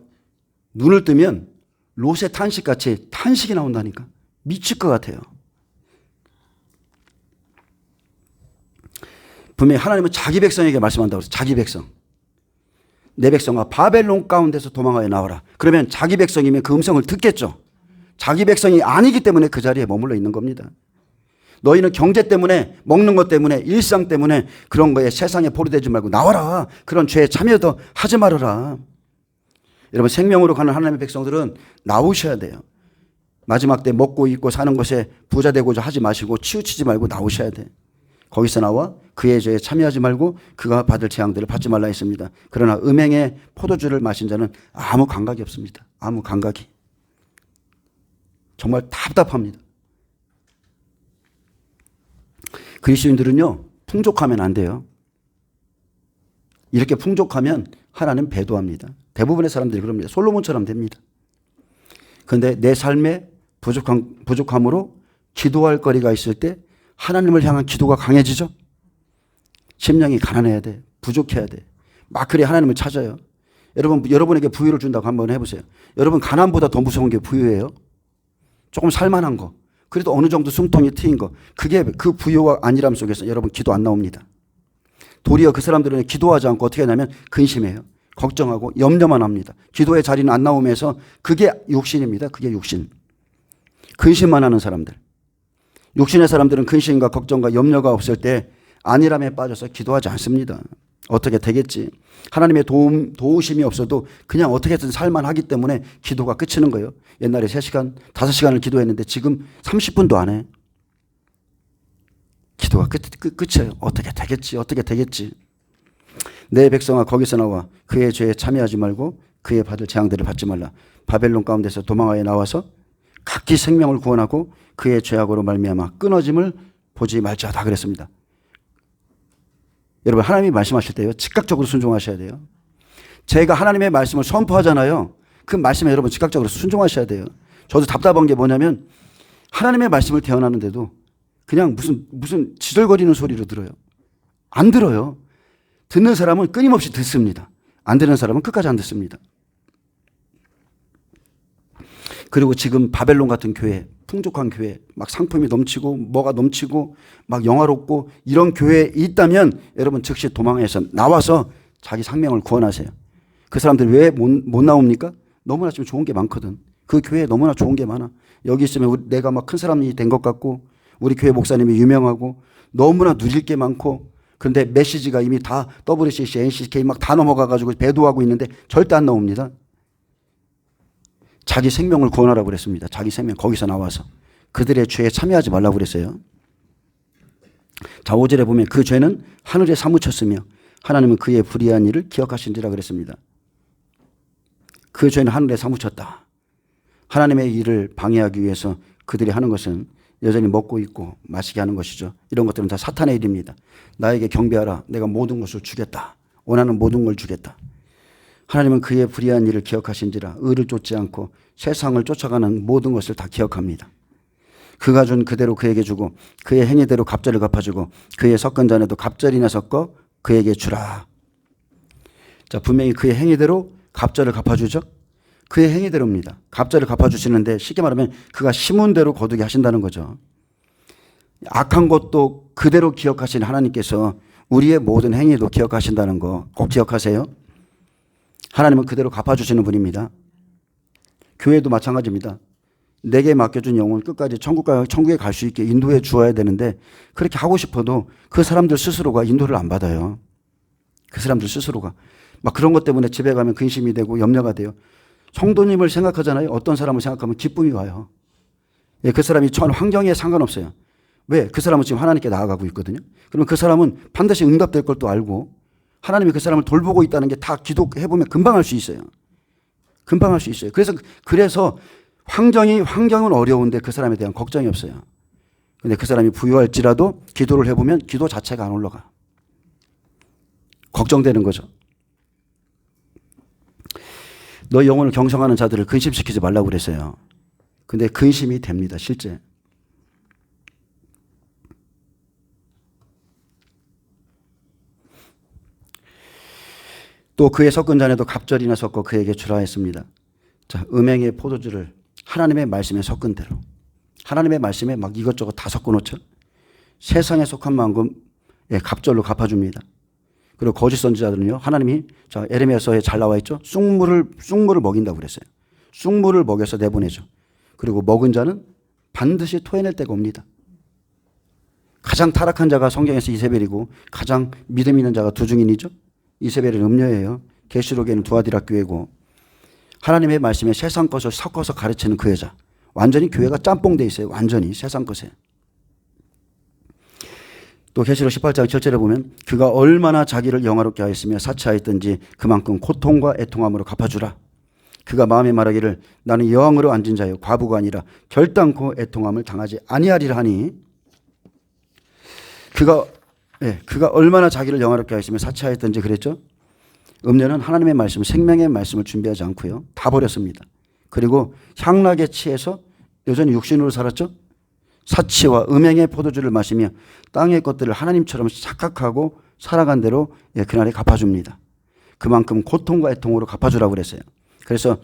눈을 뜨면 로세 탄식같이 탄식이 나온다니까. 미칠 것 같아요. 분명히 하나님은 자기 백성에게 말씀한다고 해서 자기 백성. 내 백성아 바벨론 가운데서 도망하여 나와라. 그러면 자기 백성이면 그 음성을 듣겠죠. 자기 백성이 아니기 때문에 그 자리에 머물러 있는 겁니다. 너희는 경제 때문에, 먹는 것 때문에, 일상 때문에 그런 거에 세상에 포로되지 말고 나와라. 그런 죄에 참여도 하지 말아라. 여러분 생명으로 가는 하나님의 백성들은 나오셔야 돼요. 마지막 때 먹고 입고 사는 것에 부자 되고자 하지 마시고 치우치지 말고 나오셔야 돼. 거기서 나와 그의 죄에 참여하지 말고 그가 받을 재앙들을 받지 말라 했습니다. 그러나 음행의 포도주를 마신 자는 아무 감각이 없습니다. 아무 감각이. 정말 답답합니다. 그리스도인들은요, 풍족하면 안 돼요. 이렇게 풍족하면 하나님 배도합니다. 대부분의 사람들이 그럽니다. 솔로몬처럼 됩니다. 그런데 내 삶에 부족함으로 기도할 거리가 있을 때 하나님을 향한 기도가 강해지죠. 심령이 가난해야 돼. 부족해야 돼. 막 그래 하나님을 찾아요. 여러분에게 부유를 준다고 한번 해보세요. 여러분 가난보다 더 무서운 게 부유예요. 조금 살만한 거. 그래도 어느 정도 숨통이 트인 거. 그게 그 부유와 안일함 속에서 여러분 기도 안 나옵니다. 도리어 그 사람들은 기도하지 않고 어떻게 하냐면 근심해요. 걱정하고 염려만 합니다. 기도의 자리는 안 나오면서 그게 육신입니다. 그게 육신. 근심만 하는 사람들. 육신의 사람들은 근심과 걱정과 염려가 없을 때 안일함에 빠져서 기도하지 않습니다. 어떻게 되겠지. 하나님의 도우심이 없어도 그냥 어떻게든 살만하기 때문에 기도가 끝이는 거예요. 옛날에 3시간, 5시간을 기도했는데 지금 30분도 안 해. 기도가 끝이에요. 어떻게 되겠지. 어떻게 되겠지. 내 백성아 거기서 나와 그의 죄에 참여하지 말고 그의 받을 재앙들을 받지 말라. 바벨론 가운데서 도망하여 나와서 각기 생명을 구원하고 그의 죄악으로 말미암아 끊어짐을 보지 말자다 그랬습니다. 여러분 하나님이 말씀하실 때요 즉각적으로 순종하셔야 돼요. 제가 하나님의 말씀을 선포하잖아요. 그 말씀에 여러분 즉각적으로 순종하셔야 돼요. 저도 답답한 게 뭐냐면 하나님의 말씀을 대언하는데도 그냥 무슨 지절거리는 소리로 들어요. 안 들어요. 듣는 사람은 끊임없이 듣습니다. 안 듣는 사람은 끝까지 안 듣습니다. 그리고 지금 바벨론 같은 교회, 풍족한 교회, 막 상품이 넘치고 뭐가 넘치고 막 영화롭고 이런 교회에 있다면 여러분 즉시 도망해서 나와서 자기 생명을 구원하세요. 그 사람들 왜 못 나옵니까? 너무나 지금 좋은 게 많거든. 그 교회에 너무나 좋은 게 많아. 여기 있으면 내가 막 큰 사람이 된 것 같고 우리 교회 목사님이 유명하고 너무나 누릴 게 많고 그런데 메시지가 이미 다 WCC, NCK 막 다 넘어가가지고 배도하고 있는데 절대 안 나옵니다. 자기 생명을 구원하라고 그랬습니다. 자기 생명 거기서 나와서 그들의 죄에 참여하지 말라고 그랬어요. 자 5절에 보면 그 죄는 하늘에 사무쳤으며 하나님은 그의 불의한 일을 기억하신지라 그랬습니다. 그 죄는 하늘에 사무쳤다. 하나님의 일을 방해하기 위해서 그들이 하는 것은 여전히 먹고 있고 마시게 하는 것이죠. 이런 것들은 다 사탄의 일입니다. 나에게 경배하라. 내가 모든 것을 주겠다. 원하는 모든 걸 주겠다. 하나님은 그의 불의한 일을 기억하신지라 의를 쫓지 않고 세상을 쫓아가는 모든 것을 다 기억합니다. 그가 준 그대로 그에게 주고 그의 행위대로 갑절을 갚아주고 그의 섞은 잔에도 갑절이나 섞어 그에게 주라. 자 분명히 그의 행위대로 갑절을 갚아주죠. 그의 행위대로입니다. 갑절을 갚아주시는데 쉽게 말하면 그가 심은 대로 거두게 하신다는 거죠. 악한 것도 그대로 기억하신 하나님께서 우리의 모든 행위도 기억하신다는 거 꼭 기억하세요. 하나님은 그대로 갚아주시는 분입니다. 교회도 마찬가지입니다. 내게 맡겨준 영혼 끝까지 천국에 갈 수 있게 인도해 주어야 되는데 그렇게 하고 싶어도 그 사람들 스스로가 인도를 안 받아요. 그 사람들 스스로가. 막 그런 것 때문에 집에 가면 근심이 되고 염려가 돼요. 성도님을 생각하잖아요. 어떤 사람을 생각하면 기쁨이 와요. 예, 그 사람이 처한 환경에 상관없어요. 왜? 그 사람은 지금 하나님께 나아가고 있거든요. 그러면 그 사람은 반드시 응답될 걸 또 알고 하나님이 그 사람을 돌보고 있다는 게 다 기도해보면 금방 할 수 있어요. 금방 할 수 있어요. 그래서 환경은 어려운데 그 사람에 대한 걱정이 없어요. 근데 그 사람이 부유할지라도 기도를 해보면 기도 자체가 안 올라가. 걱정되는 거죠. 너 영혼을 경성하는 자들을 근심시키지 말라고 그랬어요. 근데 근심이 됩니다. 실제. 또 그의 섞은 잔에도 갑절이나 섞어 그에게 주라 했습니다. 자, 음행의 포도주를 하나님의 말씀에 섞은 대로. 하나님의 말씀에 막 이것저것 다 섞어 놓죠. 세상에 속한 만큼 갑절로 갚아줍니다. 그리고 거짓 선지자들은요. 하나님이 자 에레미야서에 잘 나와 있죠. 쑥물을 먹인다고 그랬어요. 쑥물을 먹여서 내보내죠. 그리고 먹은 자는 반드시 토해낼 때가 옵니다. 가장 타락한 자가 성경에서 이세벨이고 가장 믿음 있는 자가 두 증인이죠. 이세벨은 음녀예요. 계시록에는 두아디라 교회고 하나님의 말씀에 세상 것을 섞어서 가르치는 그 여자. 완전히 교회가 짬뽕돼 있어요. 완전히 세상 것에. 또 계시록 18장 7절에 보면 그가 얼마나 자기를 영화롭게 하였으며 사치하였든지 그만큼 고통과 애통함으로 갚아주라. 그가 마음에 말하기를 나는 여왕으로 앉은 자요 과부가 아니라 결단코 애통함을 당하지 아니하리라 하니 그가 얼마나 자기를 영화롭게 하였으며 사치하였든지 그랬죠. 음녀는 하나님의 말씀, 생명의 말씀을 준비하지 않고요. 다 버렸습니다. 그리고 향락에 취해서 여전히 육신으로 살았죠. 사치와 음행의 포도주를 마시며 땅의 것들을 하나님처럼 착각하고 살아간 대로 그날에 갚아줍니다. 그만큼 고통과 애통으로 갚아주라고 그랬어요. 그래서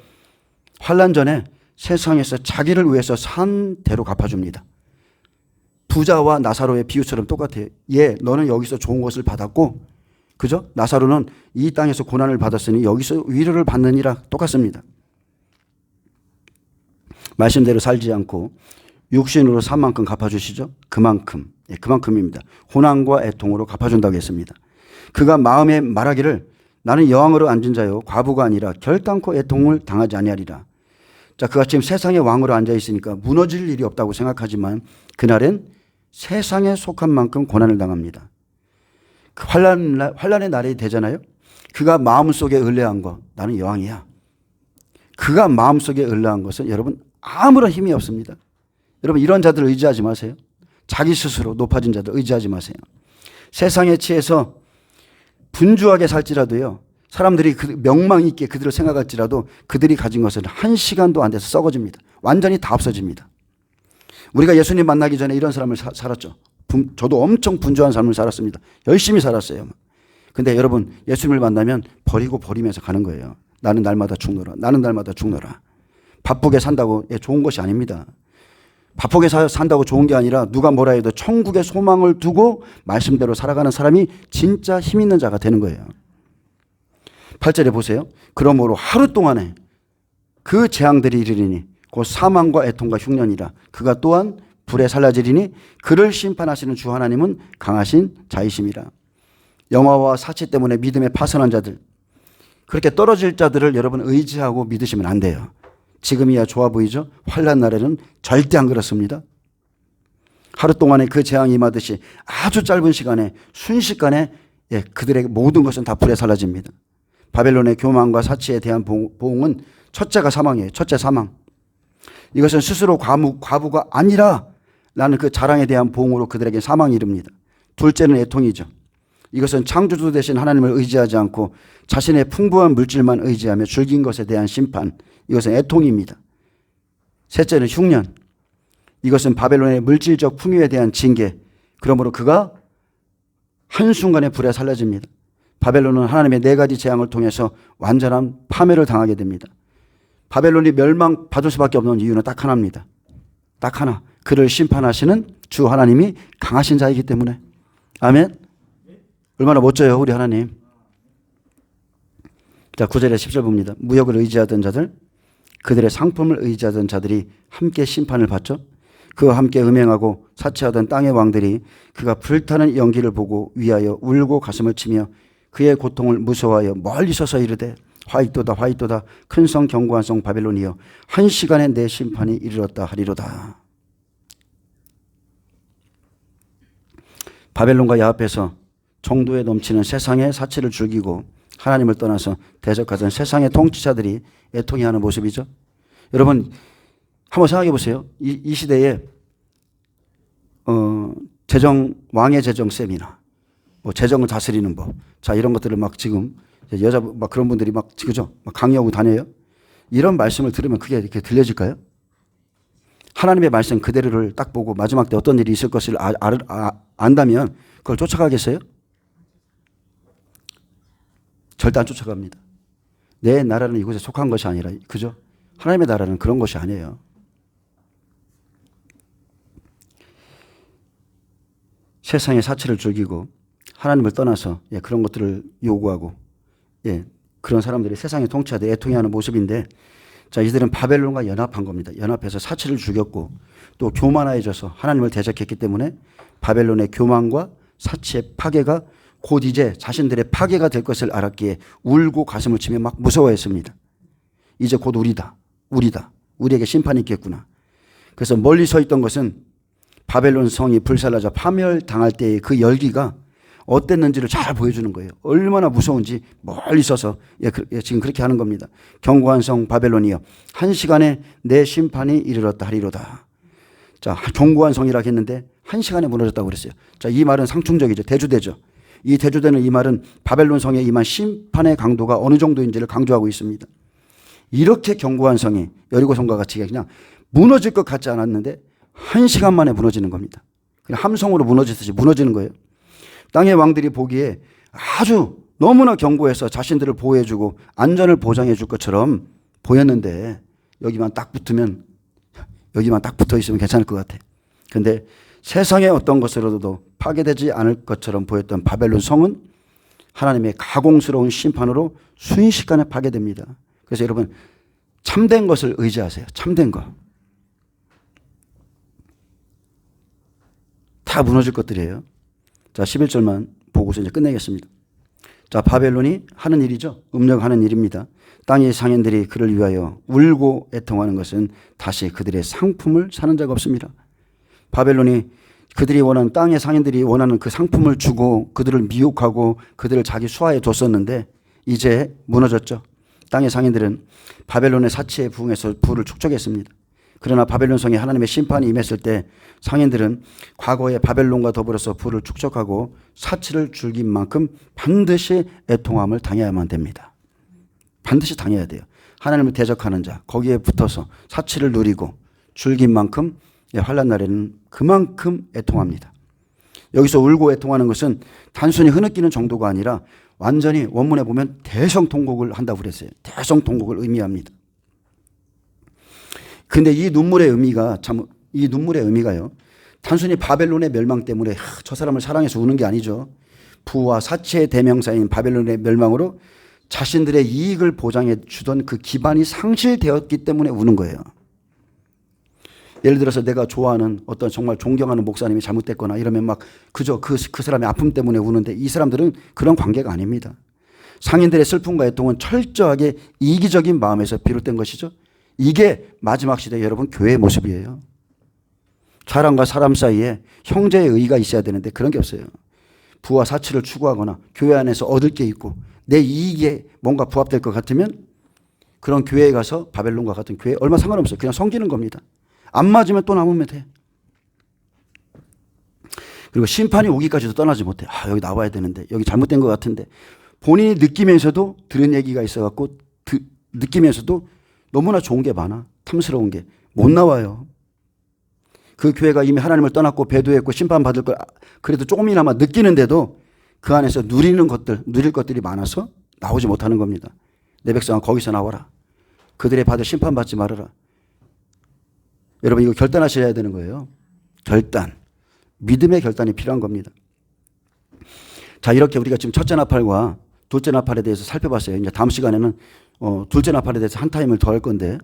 환난 전에 세상에서 자기를 위해서 산 대로 갚아줍니다. 부자와 나사로의 비유처럼 똑같아요. 너는 여기서 좋은 것을 받았고, 그죠? 나사로는 이 땅에서 고난을 받았으니 여기서 위로를 받느니라. 똑같습니다. 말씀대로 살지 않고 육신으로 산 만큼 갚아주시죠. 그만큼입니다. 고난과 애통으로 갚아준다고 했습니다. 그가 마음에 말하기를 나는 여왕으로 앉은 자요 과부가 아니라 결단코 애통을 당하지 아니하리라. 자, 그가 지금 세상의 왕으로 앉아 있으니까 무너질 일이 없다고 생각하지만 그날엔 세상에 속한 만큼 고난을 당합니다. 그 환란의 날이 되잖아요. 그가 마음속에 의뢰한 것, 나는 여왕이야. 그가 마음속에 의뢰한 것은 여러분 아무런 힘이 없습니다. 여러분 이런 자들을 의지하지 마세요. 자기 스스로 높아진 자들 의지하지 마세요. 세상에 취해서 분주하게 살지라도요. 사람들이 명망 있게 그들을 생각할지라도 그들이 가진 것은 한 시간도 안 돼서 썩어집니다. 완전히 다 없어집니다. 우리가 예수님 만나기 전에 이런 삶을 살았죠. 저도 엄청 분주한 삶을 살았습니다. 열심히 살았어요. 근데 여러분 예수님을 만나면 버리면서 가는 거예요. 나는 날마다 죽노라. 나는 날마다 죽노라. 바쁘게 산다고 좋은 것이 아닙니다. 바쁘게 산다고 좋은 게 아니라 누가 뭐라 해도 천국의 소망을 두고 말씀대로 살아가는 사람이 진짜 힘 있는 자가 되는 거예요. 8절에 보세요. 그러므로 하루 동안에 그 재앙들이 이르리니 곧 사망과 애통과 흉년이라. 그가 또한 불에 살라지리니 그를 심판하시는 주 하나님은 강하신 자이심이라. 영화와 사치 때문에 믿음에 파선한 자들, 그렇게 떨어질 자들을 여러분 의지하고 믿으시면 안 돼요. 지금이야 좋아 보이죠? 환난 날에는 절대 안 그렇습니다. 하루 동안에 그 재앙이 임하듯이 아주 짧은 시간에 순식간에 그들의 모든 것은 다 불에 살라집니다. 바벨론의 교만과 사치에 대한 보응은 첫째가 사망이에요. 첫째 사망. 이것은 스스로 과부가 아니라 라는 그 자랑에 대한 보응으로 그들에게 사망이 이릅니다. 둘째는 애통이죠. 이것은 창조주 대신 하나님을 의지하지 않고 자신의 풍부한 물질만 의지하며 즐긴 것에 대한 심판. 이것은 애통입니다. 셋째는 흉년. 이것은 바벨론의 물질적 풍요에 대한 징계. 그러므로 그가 한순간에 불에 살라집니다. 바벨론은 하나님의 4가지 재앙을 통해서 완전한 파멸을 당하게 됩니다. 바벨론이 멸망받을 수밖에 없는 이유는 딱 하나입니다. 딱 하나. 그를 심판하시는 주 하나님이 강하신 자이기 때문에. 아멘. 얼마나 멋져요 우리 하나님. 자, 9절에 10절 봅니다. 무역을 의지하던 자들, 그들의 상품을 의지하던 자들이 함께 심판을 받죠. 그와 함께 음행하고 사치하던 땅의 왕들이 그가 불타는 연기를 보고 위하여 울고 가슴을 치며 그의 고통을 무서워하여 멀리 서서 이르되 화이토다 화이토다 큰 성 견고한 성 바벨론이여 한 시간에 내 심판이 이르렀다 하리로다. 바벨론과 야합해서 정도에 넘치는 세상의 사치를 즐기고 하나님을 떠나서 대적하던 세상의 통치자들이 애통해하는 모습이죠. 여러분 한번 생각해 보세요. 이 시대에 왕의 재정 세미나, 뭐 재정을 다스리는 법, 자 이런 것들을 막 지금 여자 막 그런 분들이 막 그죠? 막 강요하고 다녀요. 이런 말씀을 들으면 그게 이렇게 들려질까요? 하나님의 말씀 그대로를 딱 보고 마지막 때 어떤 일이 있을 것을 안다면 그걸 쫓아가겠어요? 절대 안 쫓아갑니다. 내 나라는 이곳에 속한 것이 아니라, 그죠? 하나님의 나라는 그런 것이 아니에요. 세상의 사치를 즐기고 하나님을 떠나서 그런 것들을 요구하고 그런 사람들이 세상에 통치하되 애통해하는 모습인데, 자 이들은 바벨론과 연합한 겁니다. 연합해서 사치를 죽였고 또 교만해져서 하나님을 대적했기 때문에 바벨론의 교만과 사치의 파괴가 곧 이제 자신들의 파괴가 될 것을 알았기에 울고 가슴을 치며 막 무서워했습니다. 이제 곧 우리다. 우리에게 심판이 있겠구나. 그래서 멀리 서 있던 것은 바벨론 성이 불살라져 파멸당할 때의 그 열기가 어땠는지를 잘 보여주는 거예요. 얼마나 무서운지 멀리 서서 지금 그렇게 하는 겁니다. 견고한 성 바벨론이여 한 시간에 내 심판이 이르렀다 하리로다. 자, 견고한 성이라고 했는데 한 시간에 무너졌다고 그랬어요. 자, 이 말은 상충적이죠. 대주되죠. 이 대조되는 이 말은 바벨론 성에 임한 심판의 강도가 어느 정도인지를 강조하고 있습니다. 이렇게 견고한 성이 여리고성과 같이 그냥 무너질 것 같지 않았는데 1시간 만에 무너지는 겁니다. 그냥 함성으로 무너지듯이 무너지는 거예요. 땅의 왕들이 보기에 아주 너무나 견고해서 자신들을 보호해주고 안전을 보장해줄 것처럼 보였는데 여기만 딱 붙어 있으면 괜찮을 것 같아. 그런데 세상의 어떤 것으로도 파괴되지 않을 것처럼 보였던 바벨론 성은 하나님의 가공스러운 심판으로 순식간에 파괴됩니다. 그래서 여러분 참된 것을 의지하세요. 참된 거. 다 무너질 것들이에요. 자, 11절만 보고서 이제 끝내겠습니다. 자, 바벨론이 하는 일이죠. 음력하는 일입니다. 땅의 상인들이 그를 위하여 울고 애통하는 것은 다시 그들의 상품을 사는 자가 없습니다. 바벨론이 그들이 원하는 땅의 상인들이 원하는 그 상품을 주고 그들을 미혹하고 그들을 자기 수하에 뒀었는데 이제 무너졌죠. 땅의 상인들은 바벨론의 사치에 부응해서 부를 축적했습니다. 그러나 바벨론 성에 하나님의 심판이 임했을 때 상인들은 과거에 바벨론과 더불어서 부를 축적하고 사치를 즐긴 만큼 반드시 애통함을 당해야만 됩니다. 반드시 당해야 돼요. 하나님을 대적하는 자, 거기에 붙어서 사치를 누리고 즐긴 만큼 환난 날에는 그만큼 애통합니다. 여기서 울고 애통하는 것은 단순히 흐느끼는 정도가 아니라 완전히 원문에 보면 대성통곡을 한다고 그랬어요. 대성통곡을 의미합니다. 근데 이 눈물의 의미가요. 단순히 바벨론의 멸망 때문에 저 사람을 사랑해서 우는 게 아니죠. 부와 사치의 대명사인 바벨론의 멸망으로 자신들의 이익을 보장해 주던 그 기반이 상실되었기 때문에 우는 거예요. 예를 들어서 내가 좋아하는 어떤 정말 존경하는 목사님이 잘못됐거나 이러면 막 그저 그 사람의 아픔 때문에 우는데 이 사람들은 그런 관계가 아닙니다. 상인들의 슬픔과 애통은 철저하게 이기적인 마음에서 비롯된 것이죠. 이게 마지막 시대 여러분 교회의 모습이에요. 사람과 사람 사이에 형제의 의가 있어야 되는데 그런 게 없어요. 부와 사치를 추구하거나 교회 안에서 얻을 게 있고 내 이익에 뭔가 부합될 것 같으면 그런 교회에 가서 바벨론과 같은 교회 얼마 상관없어요. 그냥 섬기는 겁니다. 안 맞으면 또 남으면 돼. 그리고 심판이 오기까지도 떠나지 못해. 여기 나와야 되는데 여기 잘못된 것 같은데 본인이 느끼면서도 들은 얘기가 있어갖고 느끼면서도 너무나 좋은 게 많아. 탐스러운 게 못 나와요. 그 교회가 이미 하나님을 떠났고 배도했고 심판받을 걸 그래도 조금이나마 느끼는데도 그 안에서 누릴 것들이 많아서 나오지 못하는 겁니다. 내 백성아 거기서 나와라. 그들의 받을 심판받지 말아라. 여러분 이거 결단하셔야 되는 거예요. 결단. 믿음의 결단이 필요한 겁니다. 자, 이렇게 우리가 지금 첫째 나팔과 둘째 나팔에 대해서 살펴봤어요. 이제 다음 시간에는 둘째 나팔에 대해서 한 타임을 더 할 건데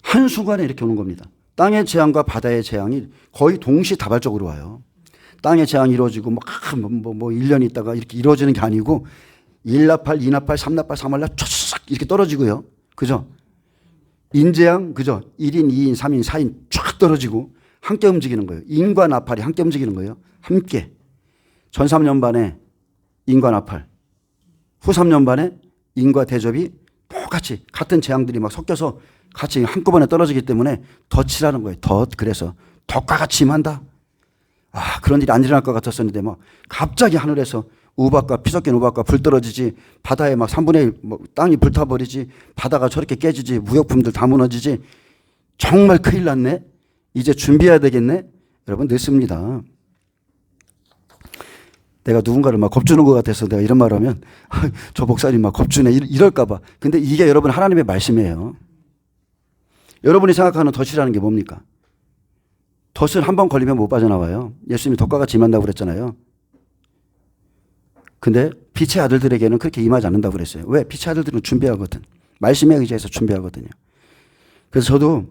한순간에 이렇게 오는 겁니다. 땅의 재앙과 바다의 재앙이 거의 동시다발적으로 와요. 땅의 재앙이 이루어지고 뭐 1년 있다가 이렇게 이루어지는 게 아니고 1나팔, 2나팔, 3나팔, 3할날 쫙 이렇게 떨어지고요. 그죠? 인재앙, 그죠? 1인, 2인, 3인, 4인 쫙 떨어지고 함께 움직이는 거예요. 인과 나팔이 함께 움직이는 거예요. 함께. 전 3년 반에 인과 나팔, 후 3년 반에 인과 대접이 똑같이 같은 재앙들이 막 섞여서 같이 한꺼번에 떨어지기 때문에 덫이라는 거예요. 그래서 덫과 같이 임한다. 그런 일이 안 일어날 것 같았었는데 막 갑자기 하늘에서 피 섞인 우박과 불 떨어지지, 바다에 막 3분의 1 땅이 불타버리지, 바다가 저렇게 깨지지, 무역품들 다 무너지지. 정말 큰일 났네. 이제 준비해야 되겠네. 여러분 늦습니다. 내가 누군가를 막 겁주는 것 같아서 내가 이런 말을 하면 저 목사님 막 겁주네 이럴까 봐. 근데 이게 여러분 하나님의 말씀이에요. 여러분이 생각하는 덫이라는 게 뭡니까? 덫은 한 번 걸리면 못 빠져나와요. 예수님이 덫과 같이 임한다고 그랬잖아요. 근데 빛의 아들들에게는 그렇게 임하지 않는다고 그랬어요. 왜? 빛의 아들들은 준비하거든. 말씀에 의지해서 준비하거든요. 그래서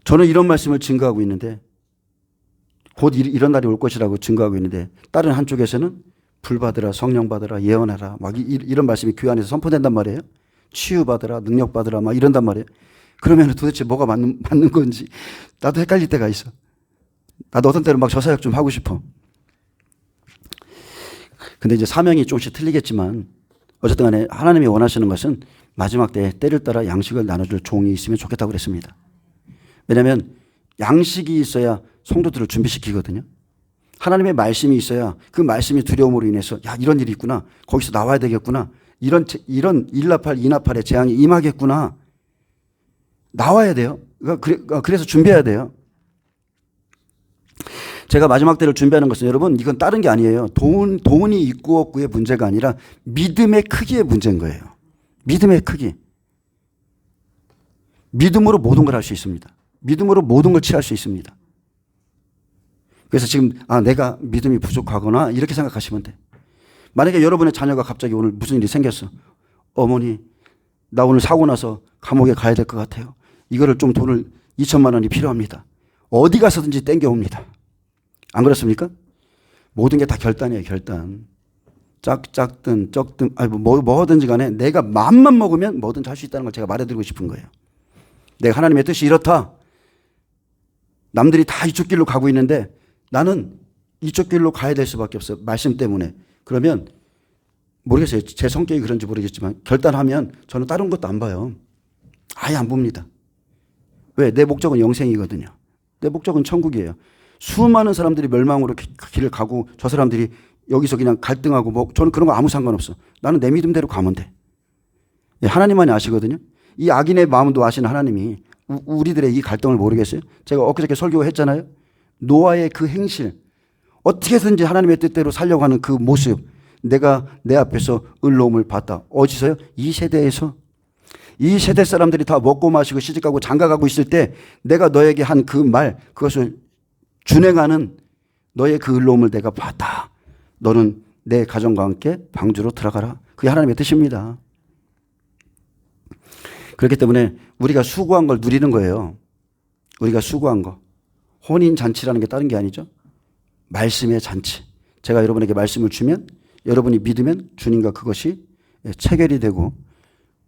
저는 이런 말씀을 증거하고 있는데 곧 이런 날이 올 것이라고 증거하고 있는데 다른 한쪽에서는 불 받으라, 성령 받으라, 예언하라 막 이런 말씀이 교회 안에서 선포된단 말이에요. 치유받으라, 능력 받으라 막 이런단 말이에요. 그러면 도대체 뭐가 맞는 건지 나도 헷갈릴 때가 있어. 나도 어떤 때는 막 저 사역 좀 하고 싶어. 근데 이제 사명이 조금씩 틀리겠지만 어쨌든 간에 하나님이 원하시는 것은 마지막 때에 때를 따라 양식을 나눠줄 종이 있으면 좋겠다고 그랬습니다. 왜냐하면 양식이 있어야 성도들을 준비시키거든요. 하나님의 말씀이 있어야 그 말씀의 두려움으로 인해서 야, 이런 일이 있구나. 거기서 나와야 되겠구나. 이런 일나팔, 이나팔의 재앙이 임하겠구나. 나와야 돼요. 그래서 준비해야 돼요. 제가 마지막 때를 준비하는 것은 여러분 이건 다른 게 아니에요. 돈이 있고 없고의 문제가 아니라 믿음의 크기의 문제인 거예요. 믿음의 크기. 믿음으로 모든 걸 할 수 있습니다. 믿음으로 모든 걸 취할 수 있습니다. 그래서 지금 내가 믿음이 부족하거나 이렇게 생각하시면 돼. 만약에 여러분의 자녀가 갑자기 오늘 무슨 일이 생겼어. 어머니 나 오늘 사고 나서 감옥에 가야 될 것 같아요. 이거를 좀 돈을 2천만 원이 필요합니다. 어디 가서든지 땡겨옵니다. 안 그렇습니까? 모든 게 다 결단이에요. 결단. 작든 적든 뭐든지 간에 내가 마음만 먹으면 뭐든지 할 수 있다는 걸 제가 말해드리고 싶은 거예요. 내가 하나님의 뜻이 이렇다. 남들이 다 이쪽 길로 가고 있는데 나는 이쪽 길로 가야 될 수밖에 없어요. 말씀 때문에. 그러면 모르겠어요. 제 성격이 그런지 모르겠지만 결단하면 저는 다른 것도 안 봐요. 아예 안 봅니다. 왜? 내 목적은 영생이거든요. 내 목적은 천국이에요. 수많은 사람들이 멸망으로 길을 가고 저 사람들이 여기서 그냥 갈등하고 저는 그런 거 아무 상관없어. 나는 내 믿음대로 가면 돼. 하나님만이 아시거든요. 이 악인의 마음도 아시는 하나님이 우리들의 이 갈등을 모르겠어요? 제가 엊그저께 설교했잖아요. 노아의 그 행실, 어떻게든지 하나님의 뜻대로 살려고 하는 그 모습, 내가 내 앞에서 을로움을 봤다. 어디서요? 이 세대에서. 이 세대 사람들이 다 먹고 마시고 시집가고 장가가고 있을 때 내가 너에게 한 그 말, 그것을 준행하는 너의 그 을로움을 내가 봤다. 너는 내 가정과 함께 방주로 들어가라. 그게 하나님의 뜻입니다. 그렇기 때문에 우리가 수고한 걸 누리는 거예요. 우리가 수고한 거. 혼인잔치라는 게 다른 게 아니죠. 말씀의 잔치. 제가 여러분에게 말씀을 주면 여러분이 믿으면 주님과 그것이 체결이 되고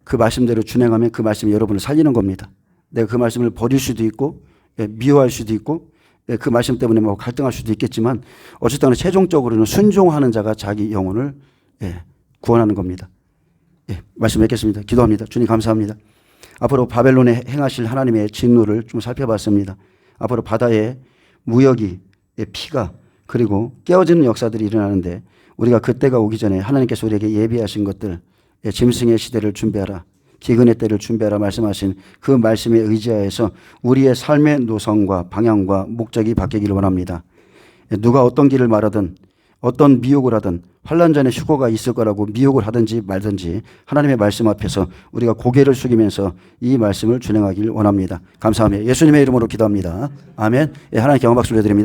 그 말씀대로 준행하면 그 말씀이 여러분을 살리는 겁니다. 내가 그 말씀을 버릴 수도 있고 미워할 수도 있고 그 말씀 때문에 뭐 갈등할 수도 있겠지만 어쨌든 최종적으로는 순종하는 자가 자기 영혼을 구원하는 겁니다. 말씀 맺겠습니다. 기도합니다. 주님 감사합니다. 앞으로 바벨론에 행하실 하나님의 진노를 좀 살펴봤습니다. 앞으로 바다에 무역이 피가 그리고 깨어지는 역사들이 일어나는데 우리가 그때가 오기 전에 하나님께서 우리에게 예비하신 것들 짐승의 시대를 준비하라. 기근의 때를 준비하라 말씀하신 그 말씀에 의지하여서 우리의 삶의 노선과 방향과 목적이 바뀌기를 원합니다. 누가 어떤 길을 말하든 어떤 미혹을 하든 환난 전에 휴거가 있을 거라고 미혹을 하든지 말든지 하나님의 말씀 앞에서 우리가 고개를 숙이면서 이 말씀을 준행하기를 원합니다. 감사합니다. 예수님의 이름으로 기도합니다. 아멘. 하나님께 영광 박수 올려드립니다.